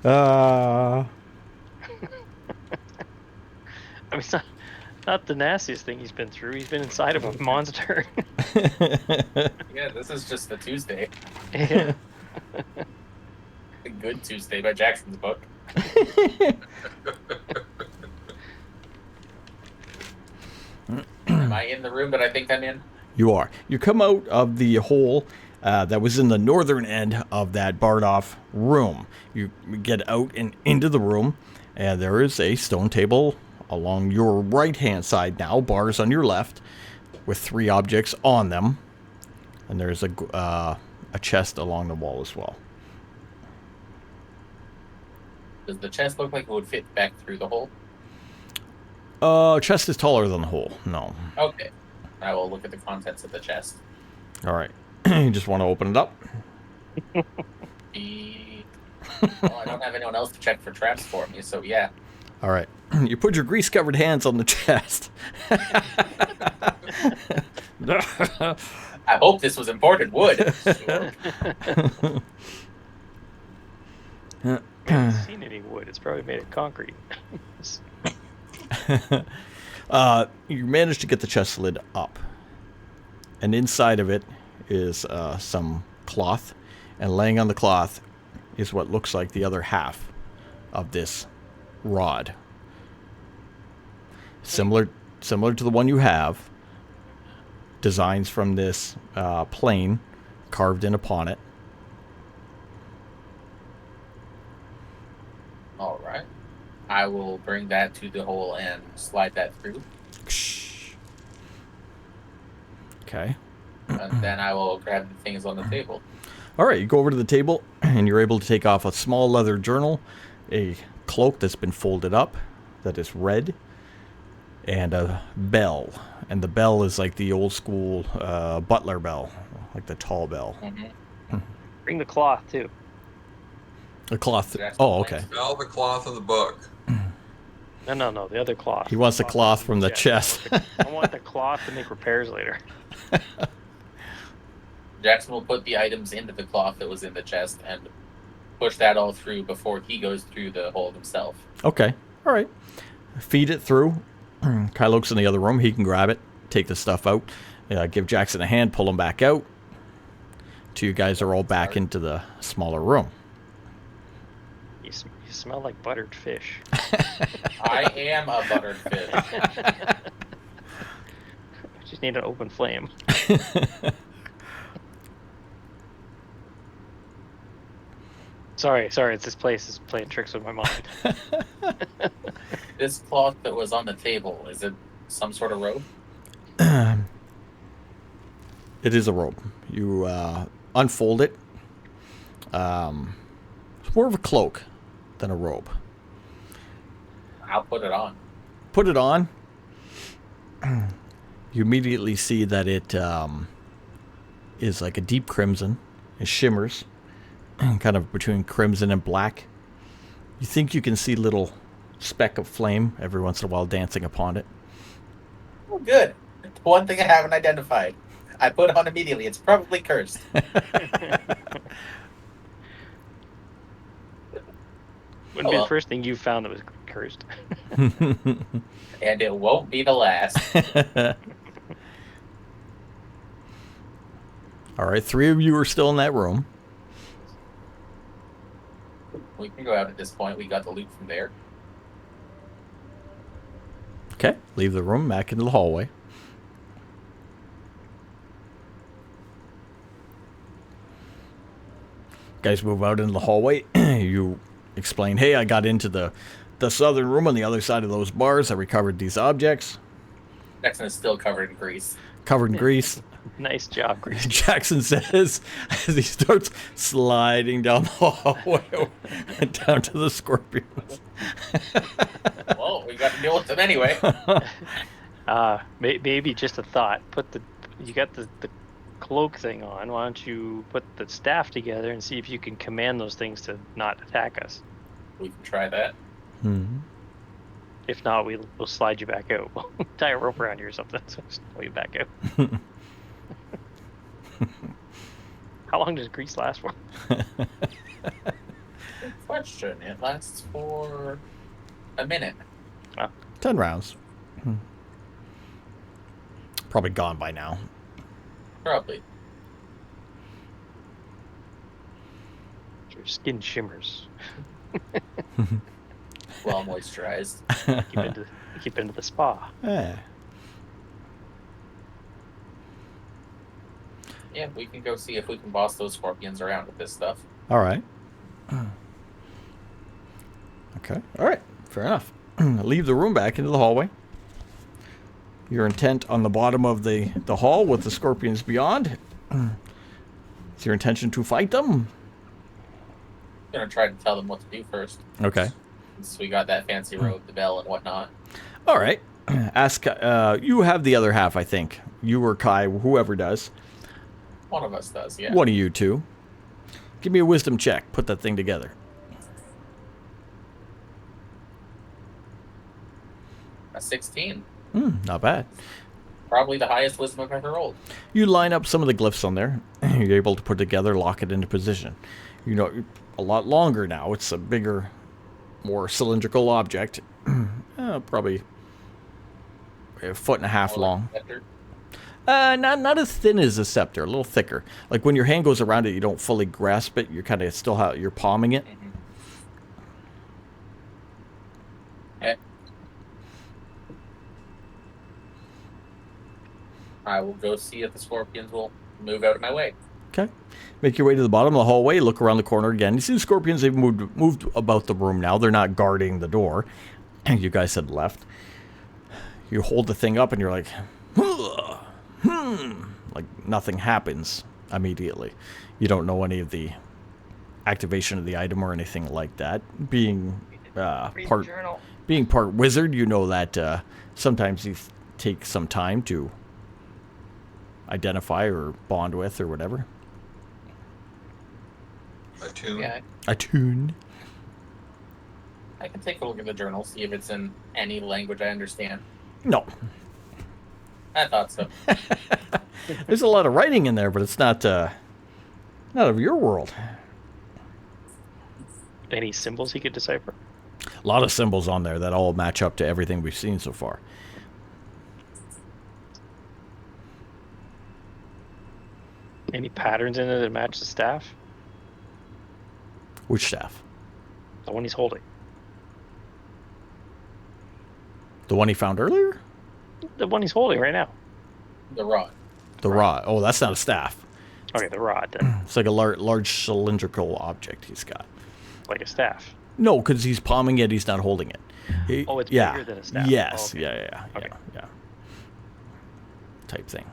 Uh, I mean, it's not the nastiest thing he's been through. He's been inside of a monster. Yeah, this is just a Tuesday. Yeah. A good Tuesday by Jackson's book. Am I in the room that I think I'm in? You are. You come out of the hole that was in the northern end of that barred off room. You get out and into the room, and there is a stone table along your right hand side now, bars on your left, with 3 objects on them. And there's a chest along the wall as well. Does the chest look like it would fit back through the hole? Chest is taller than the hole. No. Okay. I will look at the contents of the chest. All right. You just want to open it up? Well, I don't have anyone else to check for traps for me, so yeah. All right. You put your grease-covered hands on the chest. I hope this was imported wood. Sure. I haven't seen any wood. It's probably made of concrete. You manage to get the chest lid up. And inside of it is some cloth. And laying on the cloth is what looks like the other half of this rod. Similar to the one you have. Designs from this plane carved in upon it. All right. I will bring that to the hole and slide that through. Okay. And then I will grab the things on the table. All right, you go over to the table, and you're able to take off a small leather journal, a cloak that's been folded up, that is red, and a bell. And the bell is like the old school butler bell, like the tall bell. Mm-hmm. Bring the cloth too. A cloth. That's Oh, the okay. Smell the cloth of the book. No, the other cloth. He wants the cloth from the chest. I want the cloth to make repairs later. Jackson will put the items into the cloth that was in the chest and push that all through before he goes through the hole himself. Okay. All right. Feed it through. Kyloke's in the other room. He can grab it, take the stuff out, give Jackson a hand, pull him back out. You guys are all back into the smaller room. You smell like buttered fish. I am a buttered fish. Just need an open flame. Sorry, it's this place is playing tricks with my mind. This cloth that was on the table, is it some sort of robe? It is a robe. You unfold it. It's more of a cloak than a robe. I'll put it on. Put it on. You immediately see that it is like a deep crimson. It shimmers, kind of between crimson and black. You think you can see little speck of flame every once in a while dancing upon it. Oh, good. One thing I haven't identified. I put it on immediately. It's probably cursed. Wouldn't be the first thing you found that was cursed. And it won't be the last. All right, 3 of you are still in that room. We can go out at this point. We got the loot from there. Okay, leave the room, back into the hallway. Guys move out into the hallway. You explain, hey, I got into the southern room on the other side of those bars. I recovered these objects. Jackson is still covered in grease. Covered in grease. Nice job, Grace. Jackson says as he starts sliding down the hallway down to the scorpions. Well, we got to deal with them anyway. Maybe just a thought. You got the cloak thing on. Why don't you put the staff together and see if you can command those things to not attack us? We can try that. Mm-hmm. If not, we'll slide you back out. We'll tie a rope around you or something, so slow you back out. How long does grease last for? Good question. It lasts for a minute. 10 rounds. Probably gone by now. Probably. Your skin shimmers. Well moisturized. Keep into the spa. Yeah. Yeah, we can go see if we can boss those scorpions around with this stuff. All right. Okay. All right. Fair enough. Leave the room back into the hallway. You're intent on the bottom of the hall with the scorpions beyond. Is your intention to fight them? I'm gonna try to tell them what to do first. Okay. Since we got that fancy robe, the bell, and whatnot. All right. Ask. You have the other half, I think. You or Kai, whoever does. One of us does, yeah. One of you two. Give me a wisdom check. Put that thing together. A 16. Not bad. Probably the highest wisdom I've ever rolled. You line up some of the glyphs on there. You're able to put it together, lock it into position. You know, a lot longer now. It's a bigger, more cylindrical object. Probably a foot and a half More like long. a scepter. Not as thin as a scepter, a little thicker. Like when your hand goes around it, you don't fully grasp it. You're kind of still you're palming it. Mhm. Okay. I will go see if the scorpions will move out of my way. Okay. Make your way to the bottom of the hallway. Look around the corner again. You see the scorpions. They've moved about the room now. They're not guarding the door. You guys had left. You hold the thing up and you're like, like nothing happens immediately. You don't know any of the activation of the item or anything like that. Being part wizard, you know that sometimes these take some time to identify or bond with or whatever. Attune. Yeah, Attune. I can take a look at the journal, see if it's in any language I understand. No. I thought so. There's a lot of writing in there, but it's not of your world. Any symbols he could decipher? A lot of symbols on there that all match up to everything we've seen so far. Any patterns in it that match the staff? Which staff? The one he's holding. The one he found earlier? The one he's holding right now. The rod. The rod. Oh, that's not a staff. Okay, the rod then. It's like a large cylindrical object he's got. Like a staff. No, because he's palming it. He's not holding it. Oh, it's yeah. bigger than a staff. Yes. Oh, okay. Yeah. Okay. Yeah. Type thing.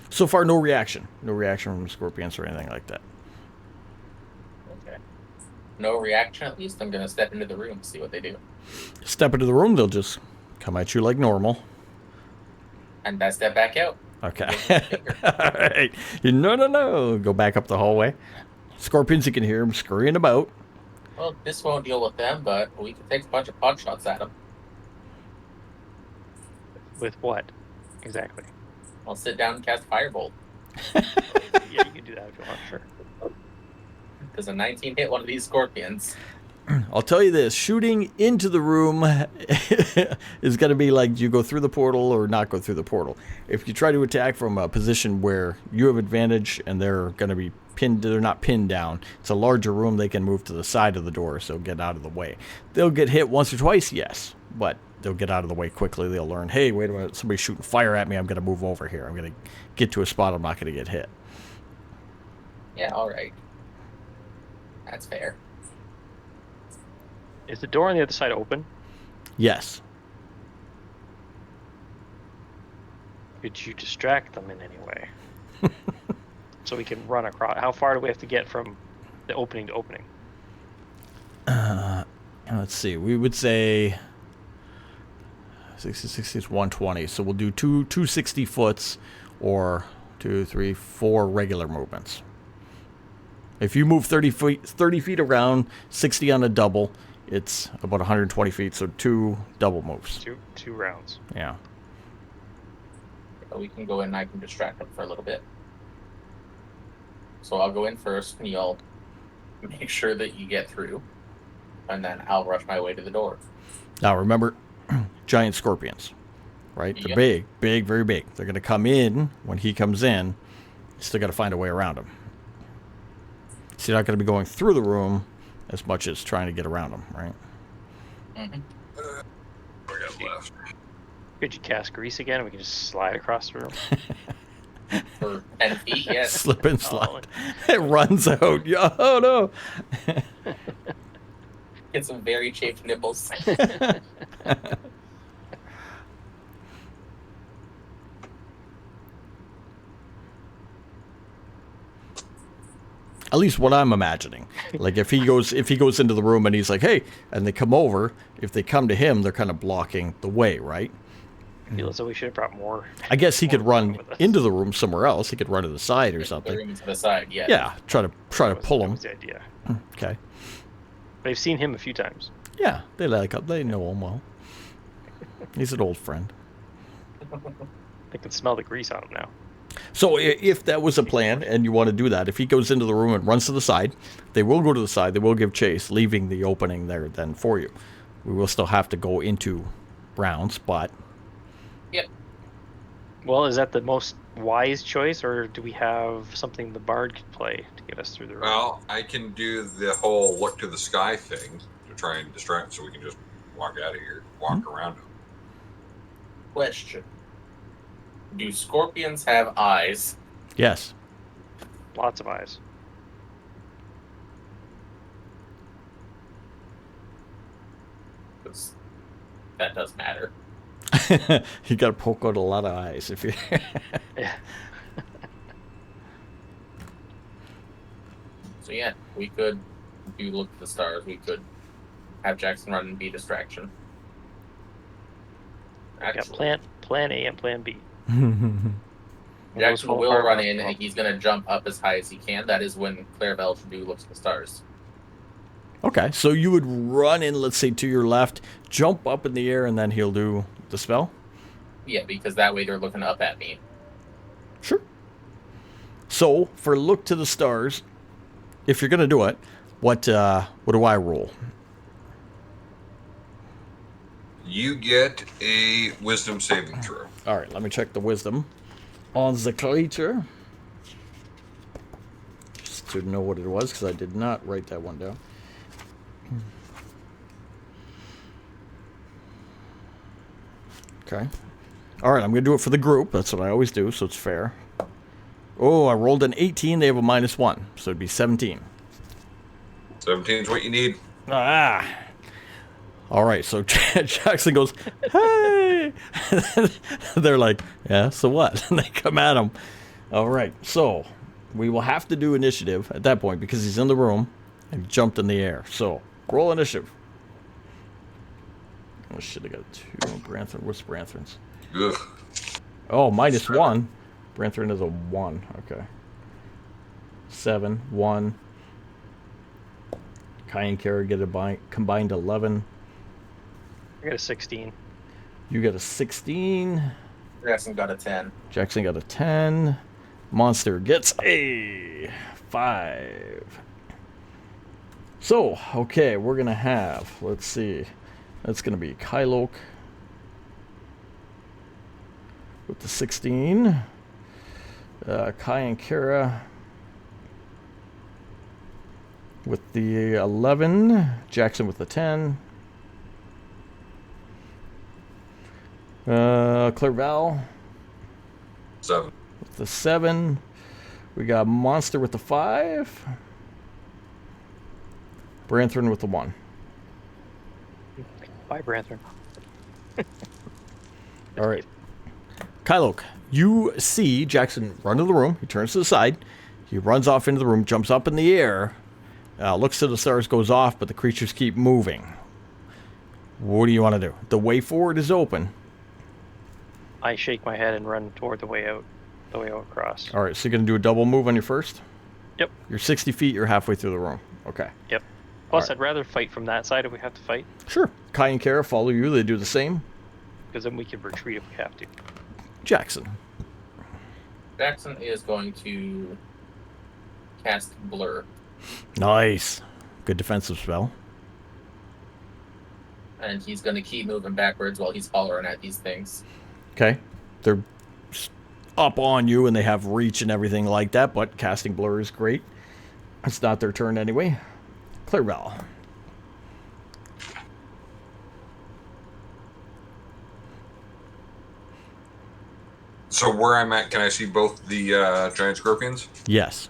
So far, no reaction. No reaction from scorpions or anything like that. Okay. No reaction, at least. I'm going to step into the room, see what they do. Step into the room, they'll just come at you like normal. And I step back out. Okay. All right. No. Go back up the hallway. Scorpions, you can hear them scurrying about. Well, this won't deal with them, but we can take a bunch of pot shots at them. With what? Exactly. I'll sit down and cast Firebolt. Yeah, you can do that if you want, sure. Does a 19 hit one of these scorpions? I'll tell you this, shooting into the room is going to be like, do you go through the portal or not go through the portal? If you try to attack from a position where you have advantage and they're going to be pinned, they're not pinned down. It's a larger room, they can move to the side of the door, so get out of the way. They'll get hit once or twice, yes, but they'll get out of the way quickly. They'll learn, hey, wait a minute, somebody's shooting fire at me, I'm going to move over here. I'm going to get to a spot I'm not going to get hit. Yeah, alright. That's fair. Is the door on the other side open? Yes. Could you distract them in any way? So we can run across. How far do we have to get from the opening to opening? Let's see. We would say 60 is 120. So we'll do two 60 foots or 2, 3, 4 regular movements. If you move 30 feet around, 60 on a double, it's about 120 feet. So 2 double moves. Two rounds. Yeah. So we can go in and I can distract them for a little bit. So I'll go in first and you'll make sure that you get through. And then I'll rush my way to the door. Now remember, giant scorpions, right? They're Yep. big, very big. They're going to come in. When he comes in, you still got to find a way around him. So you're not going to be going through the room as much as trying to get around him, right? Mm-hmm. I got left. Could you cast grease again? We can just slide across the room. For 10 feet, yes. Slip and slide. It runs out. Oh, no. Get some very chafed nipples. At least what I'm imagining. Like if he goes into the room and he's like, hey, and they come over, if they come to him, they're kind of blocking the way, right? I feel as though we should have brought more. I guess he could more run with us. into the room somewhere else. He could run to the side or The something. room to the side, yeah. Yeah, try to pull That him. was the idea. Okay. They've seen him a few times. Yeah, they know him well. He's an old friend. They can smell the grease on him now. So if that was a plan and you want to do that, if he goes into the room and runs to the side, they will go to the side. They will give chase, leaving the opening there then for you. We will still have to go into rounds, but Well, is that the most wise choice, or do we have something the bard could play to get us through the room? Well, I can do the whole look to the sky thing to try and distract, so we can just walk out of here, walk around him. Question: do scorpions have eyes? yes. Lots of eyes. Because that does matter. You got to poke out a lot of eyes if you. Yeah. So yeah, we could do look at the stars. We could have Jackson run and be distraction. Yeah, Actually, plan A and plan B. When those Jackson fall will apart, run well, in and he's going to jump up as high as he can. That is when Clarabelle should do look at the stars. Okay, so you would run in, let's say, to your left, jump up in the air, and then he'll do the spell? Yeah, because that way they're looking up at me. Sure. So, for look to the stars, if you're going to do it, what do I roll? You get a wisdom saving throw. All right, let me check the wisdom on the creature. Just to know what it was, because I did not write that one down. Okay. All right, I'm going to do it for the group. That's what I always do, so it's fair. Oh, I rolled an 18. They have a -1, so it'd be 17. 17 is what you need. Ah. All right, so Jackson goes, hey! They're like, yeah, so what? And they come at him. All right, so we will have to do initiative at that point because he's in the room and jumped in the air. So roll initiative. Oh, shit, I got 2. Branthron, what's Branthron's? Ugh. Oh, -1. Branthron is a 1. Okay. 7, 1. Kai and Kara get a combined 11. I got a 16. You got a 16. Jackson got a 10. Jackson got a 10. Monster gets a 5. So, okay, we're going to have, let's see, that's going to be Kylok with the 16. Kai and Kara with the 11. Jackson with the 10. Clarabelle 7. with the 7. We got Monster with the 5. Branthron with the 1. Bye, Branthron. All right. Kylok, you see Jackson run to the room. He turns to the side. He runs off into the room, jumps up in the air, looks to the stars, goes off, but the creatures keep moving. What do you want to do? The way forward is open. I shake my head and run toward the way out across. All right, so you're going to do a double move on your first? Yep. You're 60 feet. You're halfway through the room. Okay. Yep. Plus, Alright. I'd rather fight from that side if we have to fight, Sure. Kai and Kara follow you. They do the same. because then we can retreat if we have to. Jackson. Jackson is going to cast Blur. Nice. Good defensive spell. And he's going to keep moving backwards while he's hollering at these things. Okay. They're up on you and they have reach and everything like that, but casting blur is great. It's not their turn anyway. Clarabelle. So where I'm at, can I see both the giant scorpions? Yes.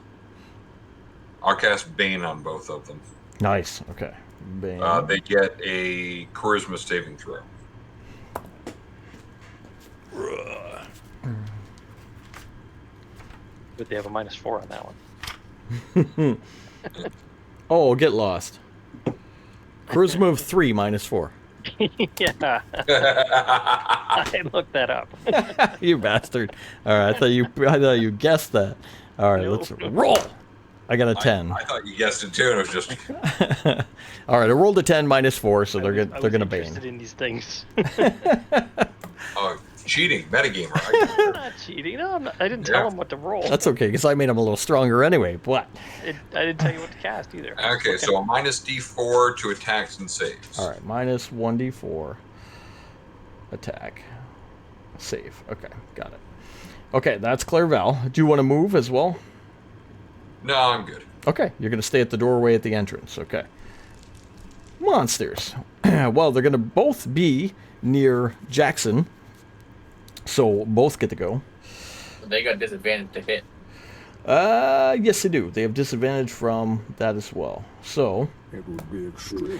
I'll cast Bane on both of them. Nice. Okay. Bane. They get a charisma saving throw. But they have a -4 on that one. Oh, get lost. Charisma of 3 -4. Yeah, I looked that up. You bastard. All right, I thought you guessed that. All right, let's roll. I got a 10. I thought you guessed it too, and it was just All right, I rolled a 10 -4, so I they're was- good. I They're was gonna bane. interested in these things. cheating, metagamer. I I'm not cheating. No, I didn't tell Yeah. him what to roll. That's okay, because I made them a little stronger anyway. But I didn't tell you what to cast either. Okay, so a -D4 to attacks and saves. all right, -1d4. attack. Save. Okay, got it. Okay, that's Clairval. Do you want to move as well? No, I'm good. Okay, you're going to stay at the doorway at the entrance. Okay. Monsters. Well, they're going to both be near Jackson, so both get to go. They got disadvantage to hit. Yes, they do. They have disadvantage from that as well. So, It would be extremely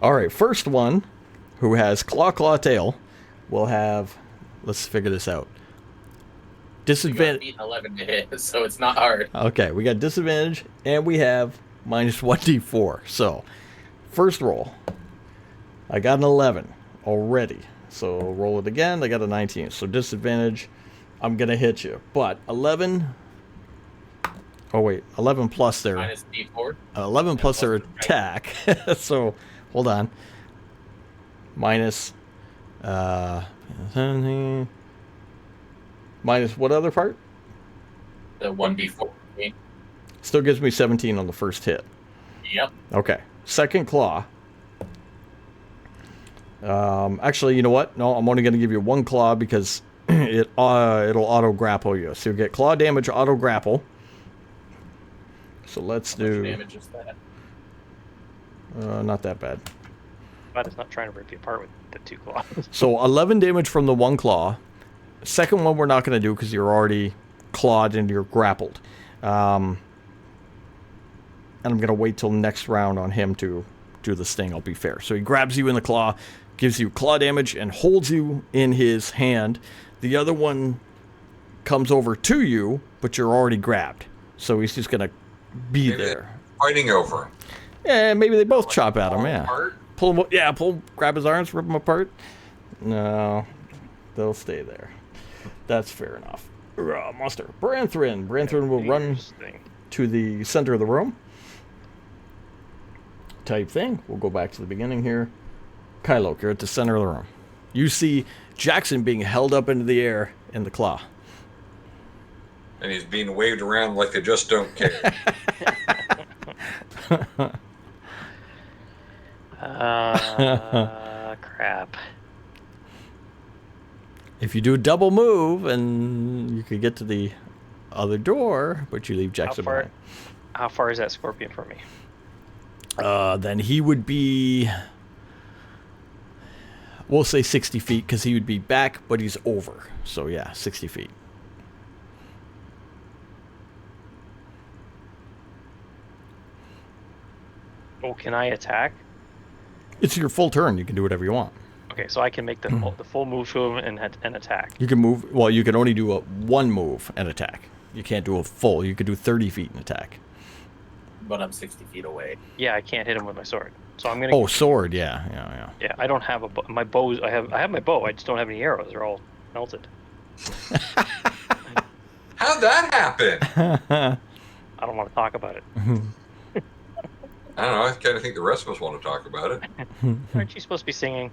all right, first one who has Claw Tail will have, let's figure this out. You got Disadvantage. beat 11 to hit, so it's not hard. Okay, we got disadvantage and we have minus 1d4. So, first roll. I got an 11 already. So, roll it again. I got a 19. So, disadvantage. I'm going to hit you. But 11. Oh, wait. 11 plus their. Minus D4. 11 plus plus their the attack. So, hold on. Minus. Minus what other part? The 1D4. Still gives me 17 on the first hit. Yep. Okay. Second claw. Actually, you know what? No, I'm only going to give you one claw because it'll auto grapple you. So you get claw damage, auto grapple. So let's How much do. damage is that? Not that bad. But it's not trying to rip you apart with the 2 claws. So 11 damage from the one claw. Second one we're not going to do because you're already clawed and you're grappled. And I'm going to wait till next round on him to do the sting. I'll be fair. So he grabs you in the claw, gives you claw damage, and holds you in his hand. The other one comes over to you, but you're already grabbed. So he's just going to be Maybe there. Fighting over him. Yeah, maybe they both chop at him, Fall yeah. apart? Pull him, grab his arms, rip him apart. No, they'll stay there. That's fair enough. Monster. Branthrin. Branthrin will run Interesting. to the center of the room. Type thing. We'll go back to the beginning here. Kylo, you're at the center of the room. You see Jackson being held up into the air in the claw. And he's being waved around like they just don't care. Crap. If you do a double move, and you could get to the other door, but you leave Jackson behind. How far is that scorpion from me? Then he would be, we'll say 60 feet, because he would be back, but he's over. So yeah, 60 feet. Oh, can I attack? It's your full turn. You can do whatever you want. Okay, so I can make the full move to him and attack. You can move, well, you can only do a one move and attack. You can't do a full. You could do 30 feet and attack. But I'm 60 feet away. Yeah, I can't hit him with my sword. So I'm gonna. Oh, sword. Yeah. Yeah, I don't have my bows. I have my bow. I just don't have any arrows. They're all melted. How'd that happen? I don't want to talk about it. I don't know. I kind of think the rest of us want to talk about it. Aren't you supposed to be singing?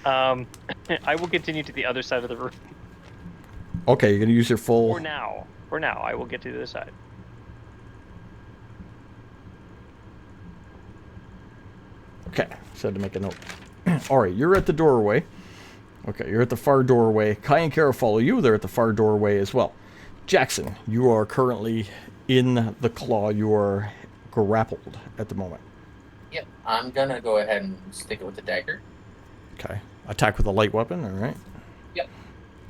I will continue to the other side of the room. Okay, you're going to use your full... For now, I will get to the other side. Okay, so I had to make a note. All right, you're at the doorway. Okay, you're at the far doorway. Kai and Kara follow you. They're at the far doorway as well. Jackson, you are currently in the claw. You are grappled at the moment. Yep. I'm gonna go ahead and stick it with the dagger. Okay. Attack with a light weapon, all right. Yep.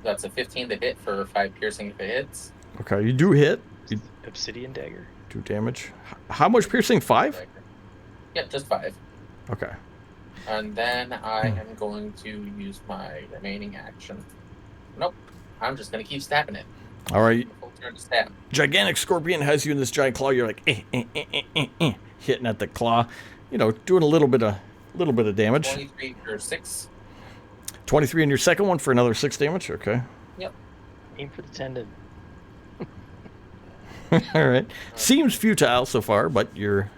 That's a 15 to hit for 5 piercing if it hits. Okay, you do hit. You Obsidian dagger. do damage. How much piercing? 5? Dagger. Yep, just 5. Okay. And then I am going to use my remaining action. Nope. I'm just gonna keep stabbing it. All right. Full turn to stab. Gigantic scorpion has you in this giant claw. You're like hitting at the claw, you know, doing a little bit of damage. 23 for 6. 23 in your second one for another 6 damage. Okay. Yep. Aim for the tendon. All right. Seems futile so far, but you're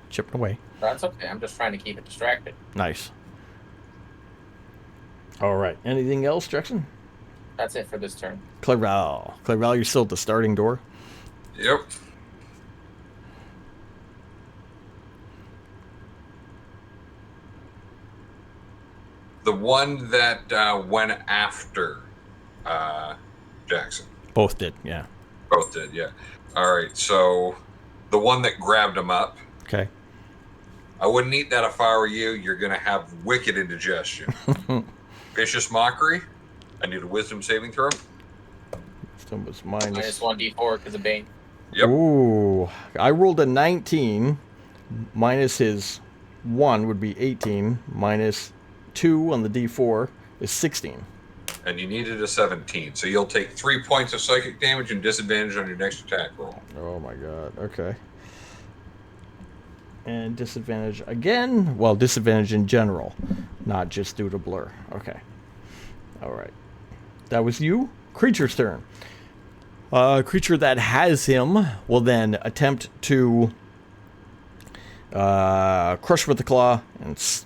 chipping away. That's okay. I'm just trying to keep it distracted. Nice. All right. Anything else, Jackson? That's it for this turn. Clairval, you're still at the starting door. Yep. The one that went after Jackson. Both did, yeah. Both did, yeah. All right, so the one that grabbed him up, Okay. I wouldn't eat that if I were you. You're going to have wicked indigestion. Vicious Mockery, I need a wisdom saving throw. Wisdom was Minus 1d4 because of Bane. Yep. Ooh, I rolled a 19. Minus his 1 would be 18. Minus 2 on the d4 is 16. And you needed a 17, so you'll take 3 points of psychic damage and disadvantage on your next attack roll. Oh my god, okay. And disadvantage again. Well, disadvantage in general, not just due to blur. Okay. Alright. That was you. Creature's turn. Creature that has him will then attempt to crush with the claw and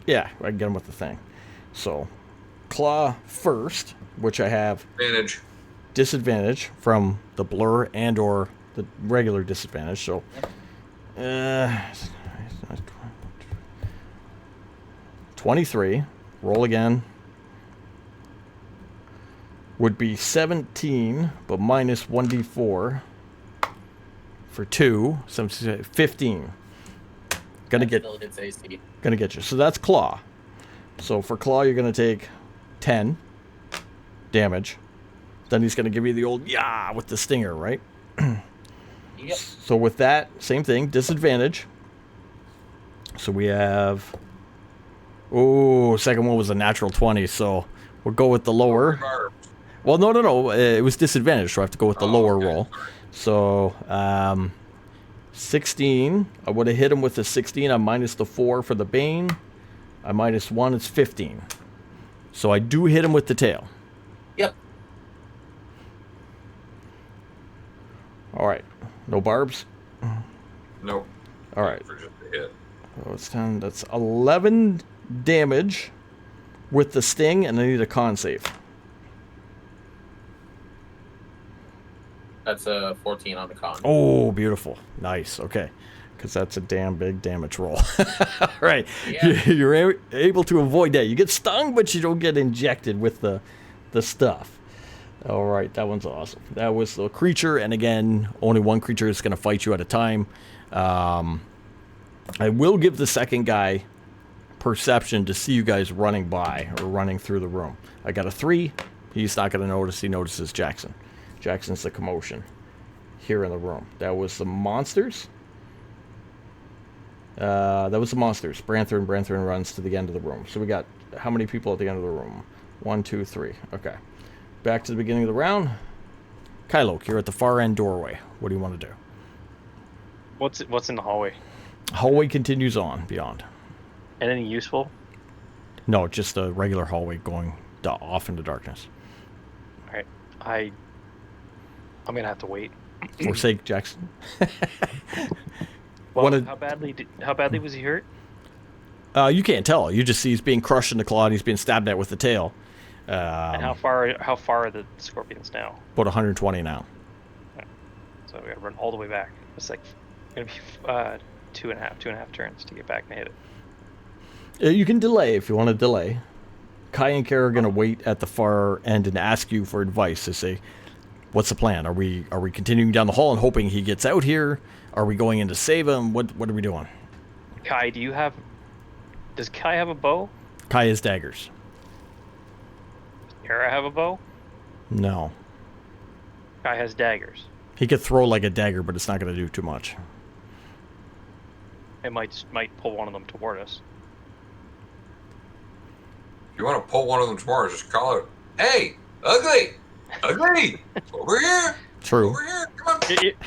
yeah, I can get him with the thing. So, claw first, which I have Advantage. disadvantage from the blur and or the regular disadvantage. So, 23. Roll again. Would be 17, but minus 1d4 for 2. So 15. Gonna get Still hits AC. Gonna get you. So that's claw. So for claw, you're gonna take 10 damage. Then he's gonna give you the old yeah with the stinger, right? Yep. So with that, same thing, disadvantage. So we have. Oh, second one was a natural 20, so we'll go with the lower. Well, no. It was disadvantage, so I have to go with the lower okay. roll. So, 16. I would have hit him with the 16. I minus the 4 for the Bane. I minus 1, it's 15. So I do hit him with the tail. Yep. All right. No barbs? Nope. All right. For just a hit. So it's 10. That's 11 damage with the sting, and I need a con save. That's a 14 on the con. Oh, beautiful. Nice. Okay. Because that's a damn big damage roll. All right. Yeah. You're able to avoid that. You get stung, but you don't get injected with the stuff. All right. That one's awesome. That was the creature. And again, only one creature is going to fight you at a time. I will give the second guy perception to see you guys running by or running through the room. I got a 3. He's not going to notice. He notices Jackson. Jackson's the commotion here in the room. That was the monsters. That was the monsters. Branthrin runs to the end of the room. So we got how many people at the end of the room? 1, 2, 3. Okay. Back to the beginning of the round. Kylo, you're at the far end doorway. What do you want to do? What's in the hallway? Hallway continues on beyond. And any useful? No, just a regular hallway going off into darkness. All right. I'm gonna have to wait. Forsake Jackson. Well, Wanted- how badly was he hurt? You can't tell. You just see he's being crushed in the claw and he's being stabbed at with the tail. And how far are the scorpions now? About 120 now. So we gotta run all the way back. It's like gonna be two and a half turns to get back and hit it. You can delay if you want to delay. Kai and Kara are going to wait at the far end and ask you for advice to say, what's the plan? Are we continuing down the hall and hoping he gets out here? Are we going in to save him? What are we doing? Kai, does Kai have a bow? Kai has daggers. Does Kara have a bow? No. Kai has daggers. He could throw like a dagger, but it's not going to do too much. It might pull one of them toward us. If you want to pull one of them tomorrow, just call it, hey, ugly, over here, True. over here, come on.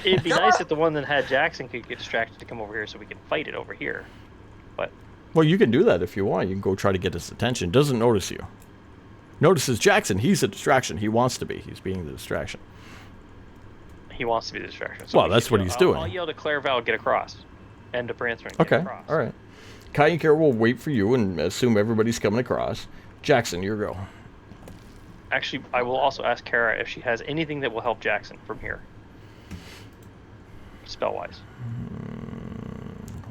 It'd be Come nice on. if the one that had Jackson could get distracted to come over here so we can fight it over here. But Well, you can do that if you want. You can go try to get his attention. Doesn't notice you. Notices Jackson. He's a distraction. He wants to be. He's being the distraction. he wants to be the distraction. Well, we that's can what he's I'll doing. I'll yell to Clairval, get across. And to Branthrin, get Okay. across. All right. Kai and Kara will wait for you and assume everybody's coming across. Jackson, your go. Actually, I will also ask Kara if she has anything that will help Jackson from here. Spell-wise.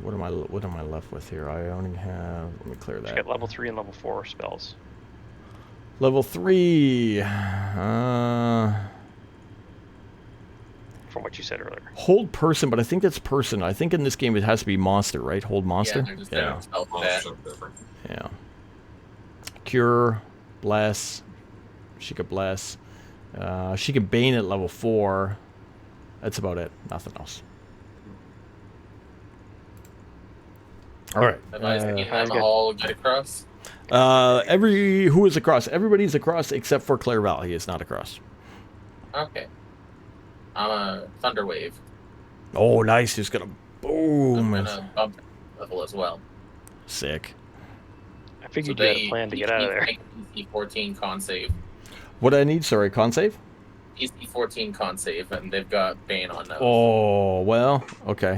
What am I left with here? I only have. Let me clear You that. got level 3 and level 4 spells. Level 3. From what you said earlier. Hold person, but I think that's person. I think in this game it has to be monster, right? Hold monster. Yeah, they're just different spell for that. Something different. Yeah. Cure, bless. She could bless. She could bane at level 4. That's about it. Nothing else. All right. Advise me sounds them good. all get across. Who is across? Everybody's across except for Clairval. He is not across. Okay. I'm a Thunder Wave. Oh, nice. He's gonna boom. I'm gonna bump level as well. Sick. I figured you had a plan to get out of there. Make a PC 14 con save. What do I need? Sorry, con save? PC 14 con save, and they've got Bane on those. Oh, well, okay.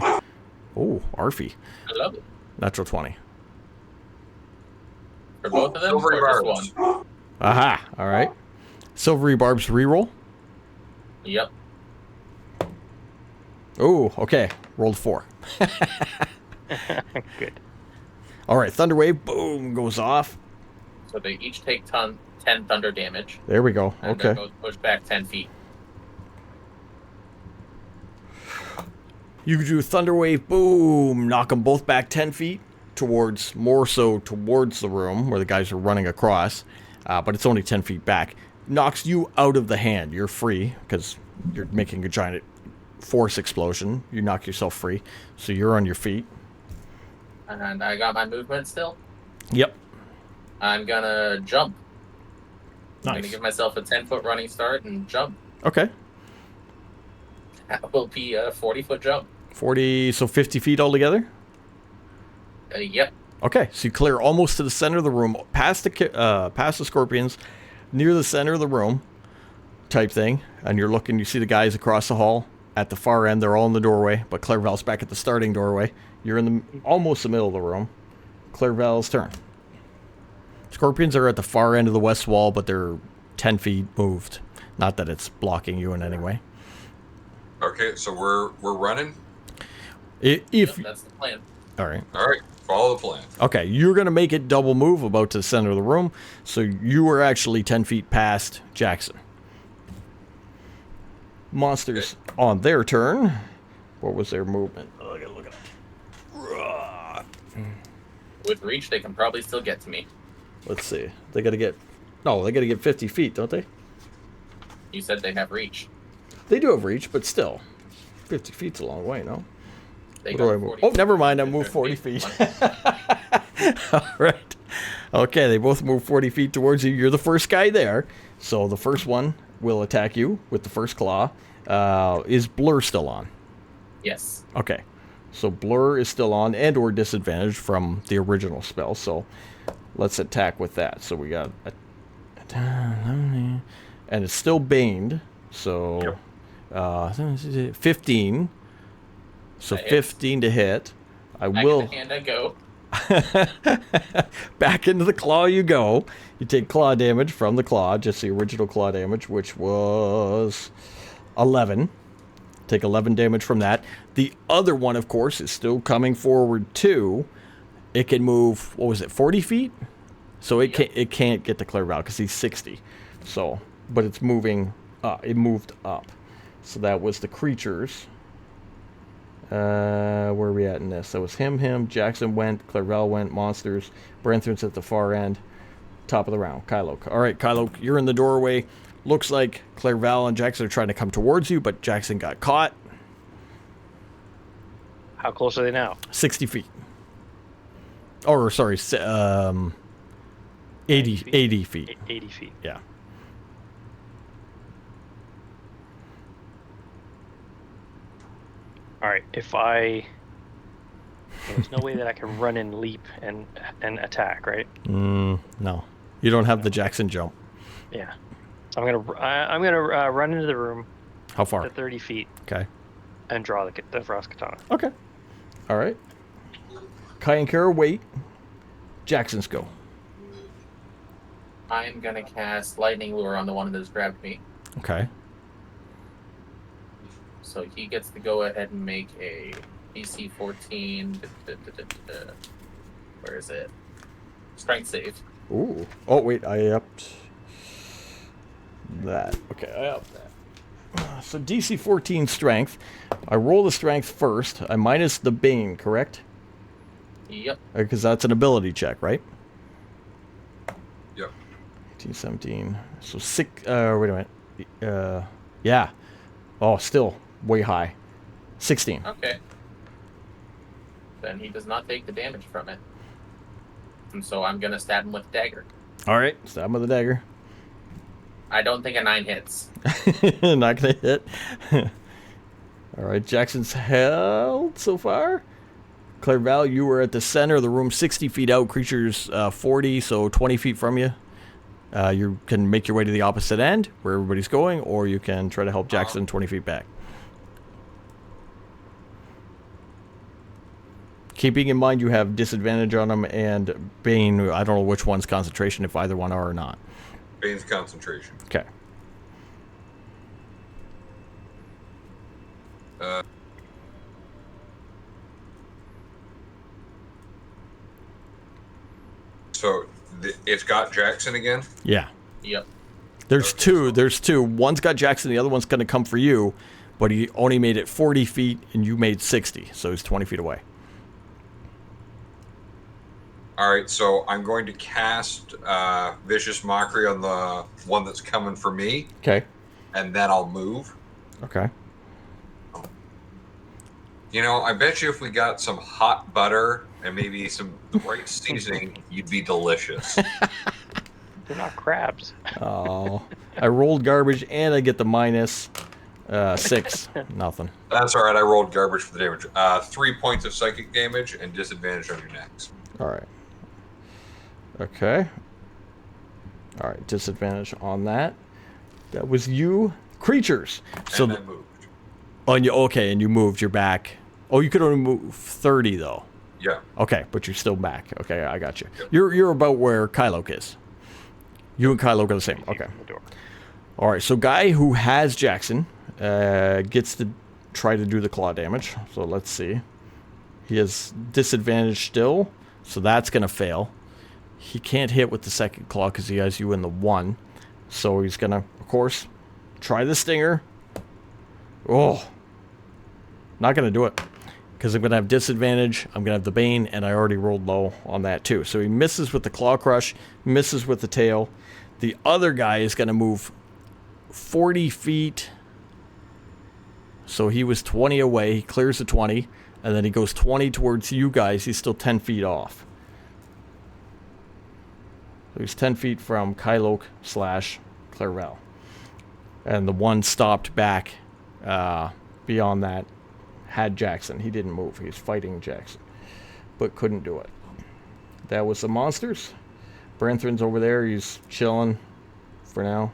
Oh, Arfie. I love it. Natural 20. For both of them, Silvery or barbs. just one? Aha. All right. Silvery Barbs reroll. Yep. Oh, okay. Rolled 4. Good. All right. Thunder Wave, boom, goes off. So they each take 10 thunder damage. There we go. And Okay. they're both pushed back 10 feet. You do Thunder Wave, boom, knock them both back 10 feet more so towards the room where the guys are running across, but it's only 10 feet back. Knocks you out of the hand. You're free because you're making a giant force explosion. You knock yourself free, so you're on your feet. And I got my movement still. Yep. I'm gonna jump. I'm gonna Nice. give myself a 10-foot running start and jump. Okay. That will be a 40-foot jump. 40, so 50 feet altogether? Yep. Okay, so you clear almost to the center of the room, past the scorpions, near the center of the room, type thing, and you're looking. You see the guys across the hall at the far end. They're all in the doorway, but Clairval's back at the starting doorway. You're in almost the middle of the room. Clairval's turn. Scorpions are at the far end of the west wall, but they're 10 feet moved. Not that it's blocking you in any way. Okay, so we're running. If Yep, that's the plan. all right. All right, follow the plan. Okay, you're going to make it double move about to the center of the room, so you are actually 10 feet past Jackson. Monsters on their turn. What was their movement? Oh, I gotta look it up. With reach, they can probably still get to me. Let's see. They got to get 50 feet, don't they? You said they have reach. They do have reach, but still. 50 feet's a long way, no? They What got do I move? 40 Oh, never mind. I feet. moved 40 feet. All right. Okay, they both move 40 feet towards you. You're the first guy there. So the first one will attack you with the first claw. Is Blur still on? Yes. Okay. So Blur is still on and or disadvantaged from the original spell. So let's attack with that. So we got... and it's still baned. So 15. So That hits. 15 to hit. I Back will... in the hand I go. Back into the claw you go. You take claw damage from the claw, just the original claw damage, which was 11. Take 11 damage from that. The other one, of course, is still coming forward too. It can move, 40 feet? So it can't get to Clairval because he's 60. So, but it's moving up. It moved up. So that was the creatures. Where are we at in this? That was him, Jackson went, Clairval went, monsters, Branthron's at the far end, top of the round, Kylo. All right, Kylo, you're in the doorway. Looks like Clairval and Jackson are trying to come towards you, but Jackson got caught. How close are they now? 60 feet. Or, sorry, 80 feet. 80 feet. Yeah. All right. There's no way that I can run and leap and attack, right? No. You don't have the Jackson jump. Yeah. So I'm gonna run into the room How far? to 30 feet Okay. and draw the frost katana. Okay. All right. Kai and Kara wait. Jackson's go. I'm gonna cast Lightning Lure on the one that has grabbed me. Okay. So he gets to go ahead and make a DC 14. Where is it? Strength save. Ooh. Oh, wait, I upped that. Okay, I upped that. So DC 14 strength. I roll the strength first. I minus the Bane, correct? Yep. Because that's an ability check, right? Yep. 18, 17. So wait a minute. Yeah. Oh, still way high. 16. Okay. Then he does not take the damage from it. And so I'm going to stab him with a dagger. All right. Stab him with a dagger. I don't think a 9 hits. Not gonna hit. All right, Jackson's held so far. Clairval, you were at the center of the room, 60 feet out. Creatures 40, so 20 feet from you. You can make your way to the opposite end, where everybody's going, or you can try to help Jackson 20 feet back. Keeping in mind you have disadvantage on him, and Bane, I don't know which one's concentration, if either one are or not. Bane's concentration. Okay. So it's got Jackson again? Yeah. Yep. There's two. One's got Jackson, the other one's going to come for you, but he only made it 40 feet, and you made 60, so he's 20 feet away. All right, so I'm going to cast Vicious Mockery on the one that's coming for me, Okay. and then I'll move. Okay. You know, I bet you if we got some hot butter and maybe some the right seasoning, you'd be delicious. They're not crabs. Oh, I rolled garbage, and I get the minus 6. Nothing. That's all right. I rolled garbage for the damage. 3 points of psychic damage and disadvantage on your next. All right. Okay. All right, disadvantage on that. That was you. Creatures. So And I moved. on you. Okay, and you moved. You're back. Oh, you could only move 30 though. Yeah. Okay, but you're still back. Okay, I got you. Yep. You're about where Kylok is. You and Kylok are the same. Okay. The door. All right. So guy who has Jackson gets to try to do the claw damage. So let's see. He has disadvantage still, so that's gonna fail. He can't hit with the second claw because he has you in the 1. So he's gonna, of course, try the stinger. Oh, not gonna do it. Because I'm going to have disadvantage, I'm going to have the Bane, and I already rolled low on that too. So he misses with the Claw Crush, misses with the tail. The other guy is going to move 40 feet. So he was 20 away. He clears the 20, and then he goes 20 towards you guys. He's still 10 feet off. So he's 10 feet from Kylok / Clairval. And the one stopped back beyond that. Had Jackson. He didn't move. He was fighting Jackson, but couldn't do it. That was the monsters. Branthrin's over there. He's chilling for now.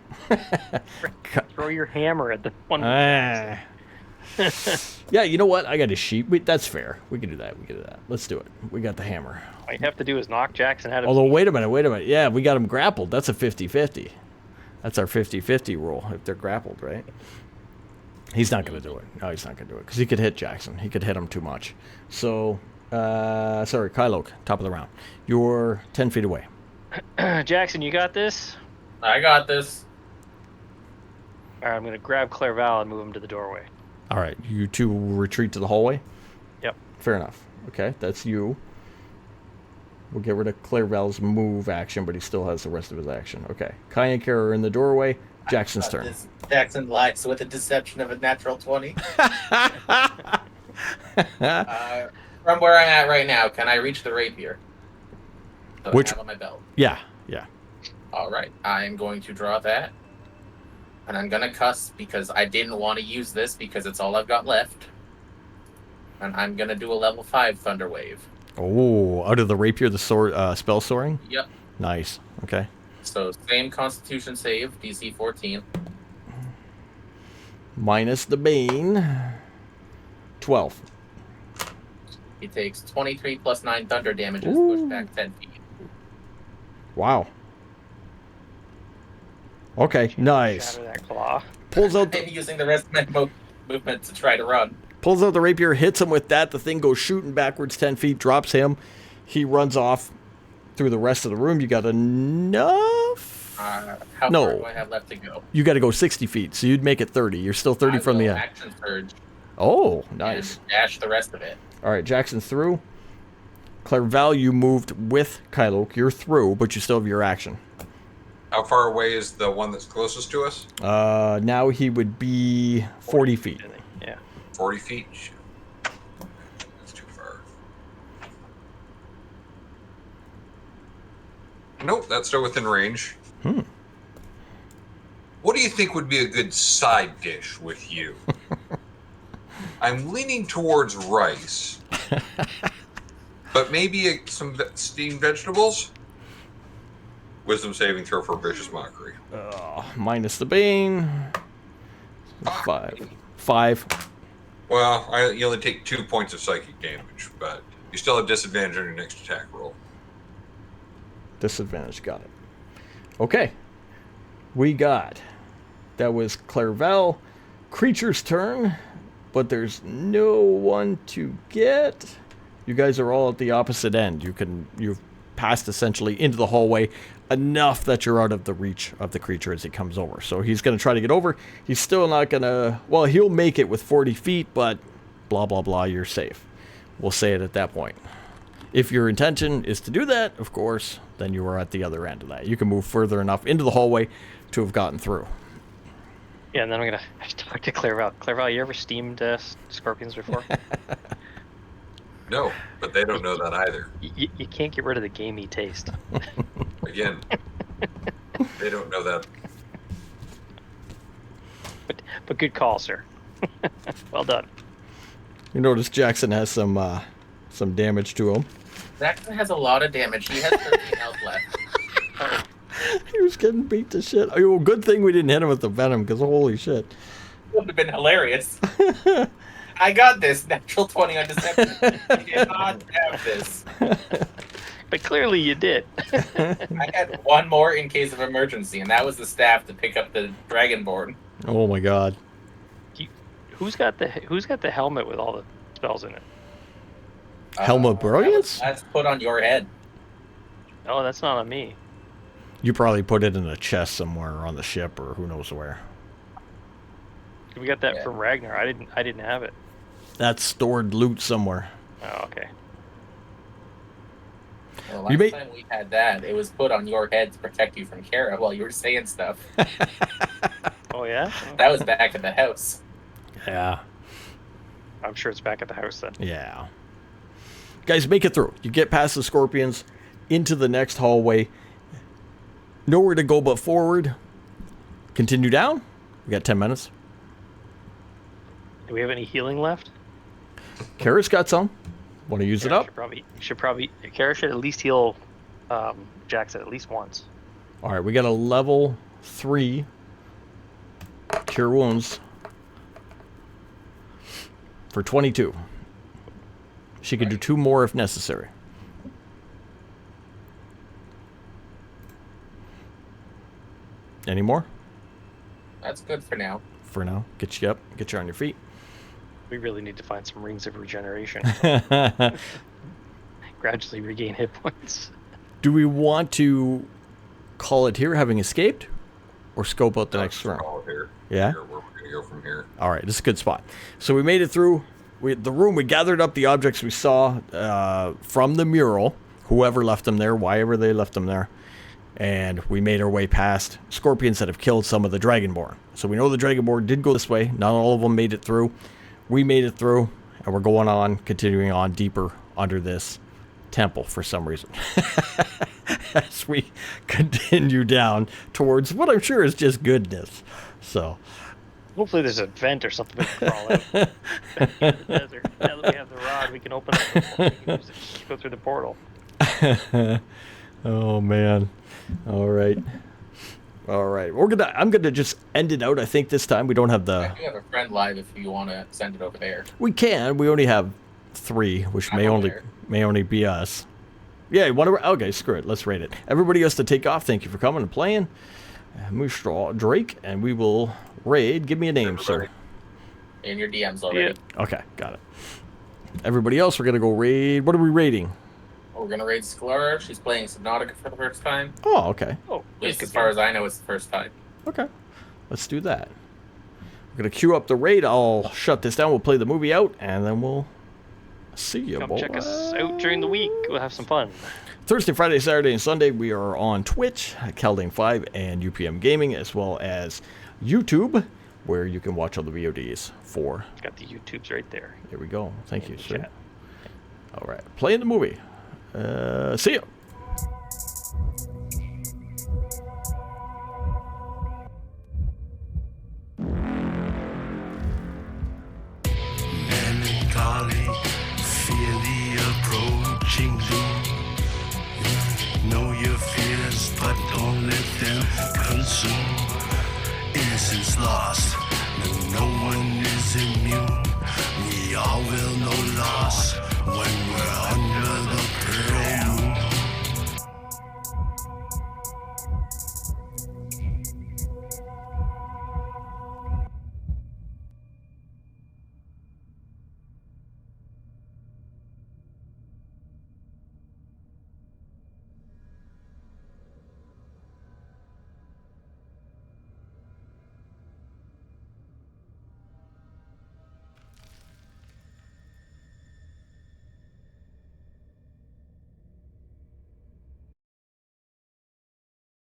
Throw your hammer at the one. Yeah, you know what? I got a sheep. That's fair. We can do that. Let's do it. We got the hammer. All you have to do is knock Jackson out of. Although, wait a minute. Yeah, we got him grappled. That's a 50-50. That's our 50-50 rule if they're grappled, right? He's not going to do it. No, he's not going to do it because he could hit Jackson. He could hit him too much. So, sorry, Kylok, top of the round. You're 10 feet away. Jackson, you got this. I got this. All right, I'm gonna grab Clairval and move him to the doorway. All right, you two retreat to the hallway? Yep. Fair enough. Okay, that's you. We'll get rid of Clairval's move action, but he still has the rest of his action. Okay, Kai and Kara are in the doorway. Jackson's turn. This Jackson lies with a deception of a natural 20. From where I'm at right now, can I reach the rapier? That Which- I have on my belt. Yeah. All right, I am going to draw that, and I'm gonna cuss because I didn't want to use this because it's all I've got left, and I'm gonna do a level 5 Thunder Wave. Oh, out of the rapier, the sword, spell soaring? Yep. Nice. Okay. So same Constitution save, DC 14. Minus the Bane. 12. He takes 23 plus 9 thunder damage and is Ooh. pushed back 10 feet. Wow. Okay, nice. Shatter that claw. Pulls out I'm using the rest of my movement to try to run. Pulls out the rapier, hits him with that. The thing goes shooting backwards 10 feet, drops him. He runs off through the rest of the room. You got enough? How No. far do I have left to go? You got to go 60 feet, so you'd make it 30. You're still 30 from the end. Action surge. Oh, nice. And dash the rest of it. All right, Jackson's through. Clairval, you moved with Kyloke. You're through, but you still have your action. How far away is the one that's closest to us? Now he would be 40 feet. Yeah. 40 feet? Shit. That's too far. Nope, that's still within range. What do you think would be a good side dish with you? I'm leaning towards rice. But maybe some steamed vegetables? Wisdom saving throw for vicious mockery. Minus the bane. 5. Well, you only take 2 points of psychic damage, but you still have disadvantage on your next attack roll. Disadvantage, got it. Okay. That was Clairval. Creature's turn, but there's no one to get. You guys are all at the opposite end. You've passed essentially into the hallway enough that you're out of the reach of the creature as he comes over. So he's going to try to get over. He's still not going to... Well, he'll make it with 40 feet, but blah, blah, blah, you're safe. We'll say it at that point. If your intention is to do that, of course, then you are at the other end of that. You can move further enough into the hallway to have gotten through. Yeah, and then I'm going to talk to Clairval. Clairval, you ever steamed scorpions before? No, but they don't know that either. You can't get rid of the gamey taste. Again, they don't know that. But good call, sir. Well done. You notice Jackson has some damage to him. Jackson has a lot of damage. He has 13 health left. He was getting beat to shit. Oh, good thing we didn't hit him with the venom, because holy shit. It would have been hilarious. I got this. Natural 20 on deception. I did not have this. But clearly you did. I had one more in case of emergency, and that was the staff to pick up the Dragonborn. Oh my god. Who's got the helmet with all the spells in it? Helmet Brilliance? That's put on your head. Oh, that's not on me. You probably put it in a chest somewhere on the ship, or who knows where. We got that Yeah. from Ragnar. I didn't have it. That's stored loot somewhere. Oh, okay. Well, last time we had that, it was put on your head to protect you from Kara while you were saying stuff. Oh yeah. That was back at the house. Yeah. I'm sure it's back at the house then. Yeah. Guys, make it through. You get past the scorpions, into the next hallway. Nowhere to go but forward. Continue down. We got 10 minutes. Do we have any healing left? Kara's got some. Want to use it up? Should probably. Kara should at least heal Jackson at least once. All right, we got a level 3 cure wounds for 22. She could do 2 more if necessary. Any more? That's good for now. For now, get you up, get you on your feet. We really need to find some rings of regeneration. Gradually regain hit points. Do we want to call it here, having escaped, or scope out the next room? Call it here. Yeah? Where we're going to go from here. All right, this is a good spot. So we made it through the room. We gathered up the objects we saw from the mural, whoever left them there, why ever they left them there, and we made our way past scorpions that have killed some of the Dragonborn. So we know the Dragonborn did go this way. Not all of them made it through. We made it through, and we're going on, continuing on deeper under this temple for some reason. As we continue down towards what I'm sure is just goodness. So Hopefully there's a vent or something we can crawl out. In the desert. Now that we have the rod, we can open up the portal. We can use it to go through the portal. oh man. All right. I'm gonna just end it out. I think this time we don't have I the. do have a friend live if you want to send it over there. We can. We only have 3, which I'm may over only be us. Yeah. Okay. Screw it. Let's rate it. Everybody has to take off. Thank you for coming and playing. Moostraw Drake, and we will raid. Give me a name, sir. In your DMs already. Okay, got it. Everybody else, we're gonna go raid. What are we raiding? We're gonna raid Sklara. She's playing Subnautica for the first time. Oh, okay. Oh, At least as far as I know, it's the first time. Okay. Let's do that. We're gonna queue up the raid. I'll shut this down. We'll play the movie out, and then we'll see you. come boys. check us out during the week. We'll have some fun. Thursday, Friday, Saturday, and Sunday, we are on Twitch, Caldane5 and UPM Gaming, as well as YouTube, where you can watch all the VODs for. Got the YouTubes right there. Here we go. Thank you, the sir. chat. All right. Playing the movie. See you. Melancholy, fear the approaching doom. Know your fears, but don't let them consume. Innocence lost, no one is immune. We all will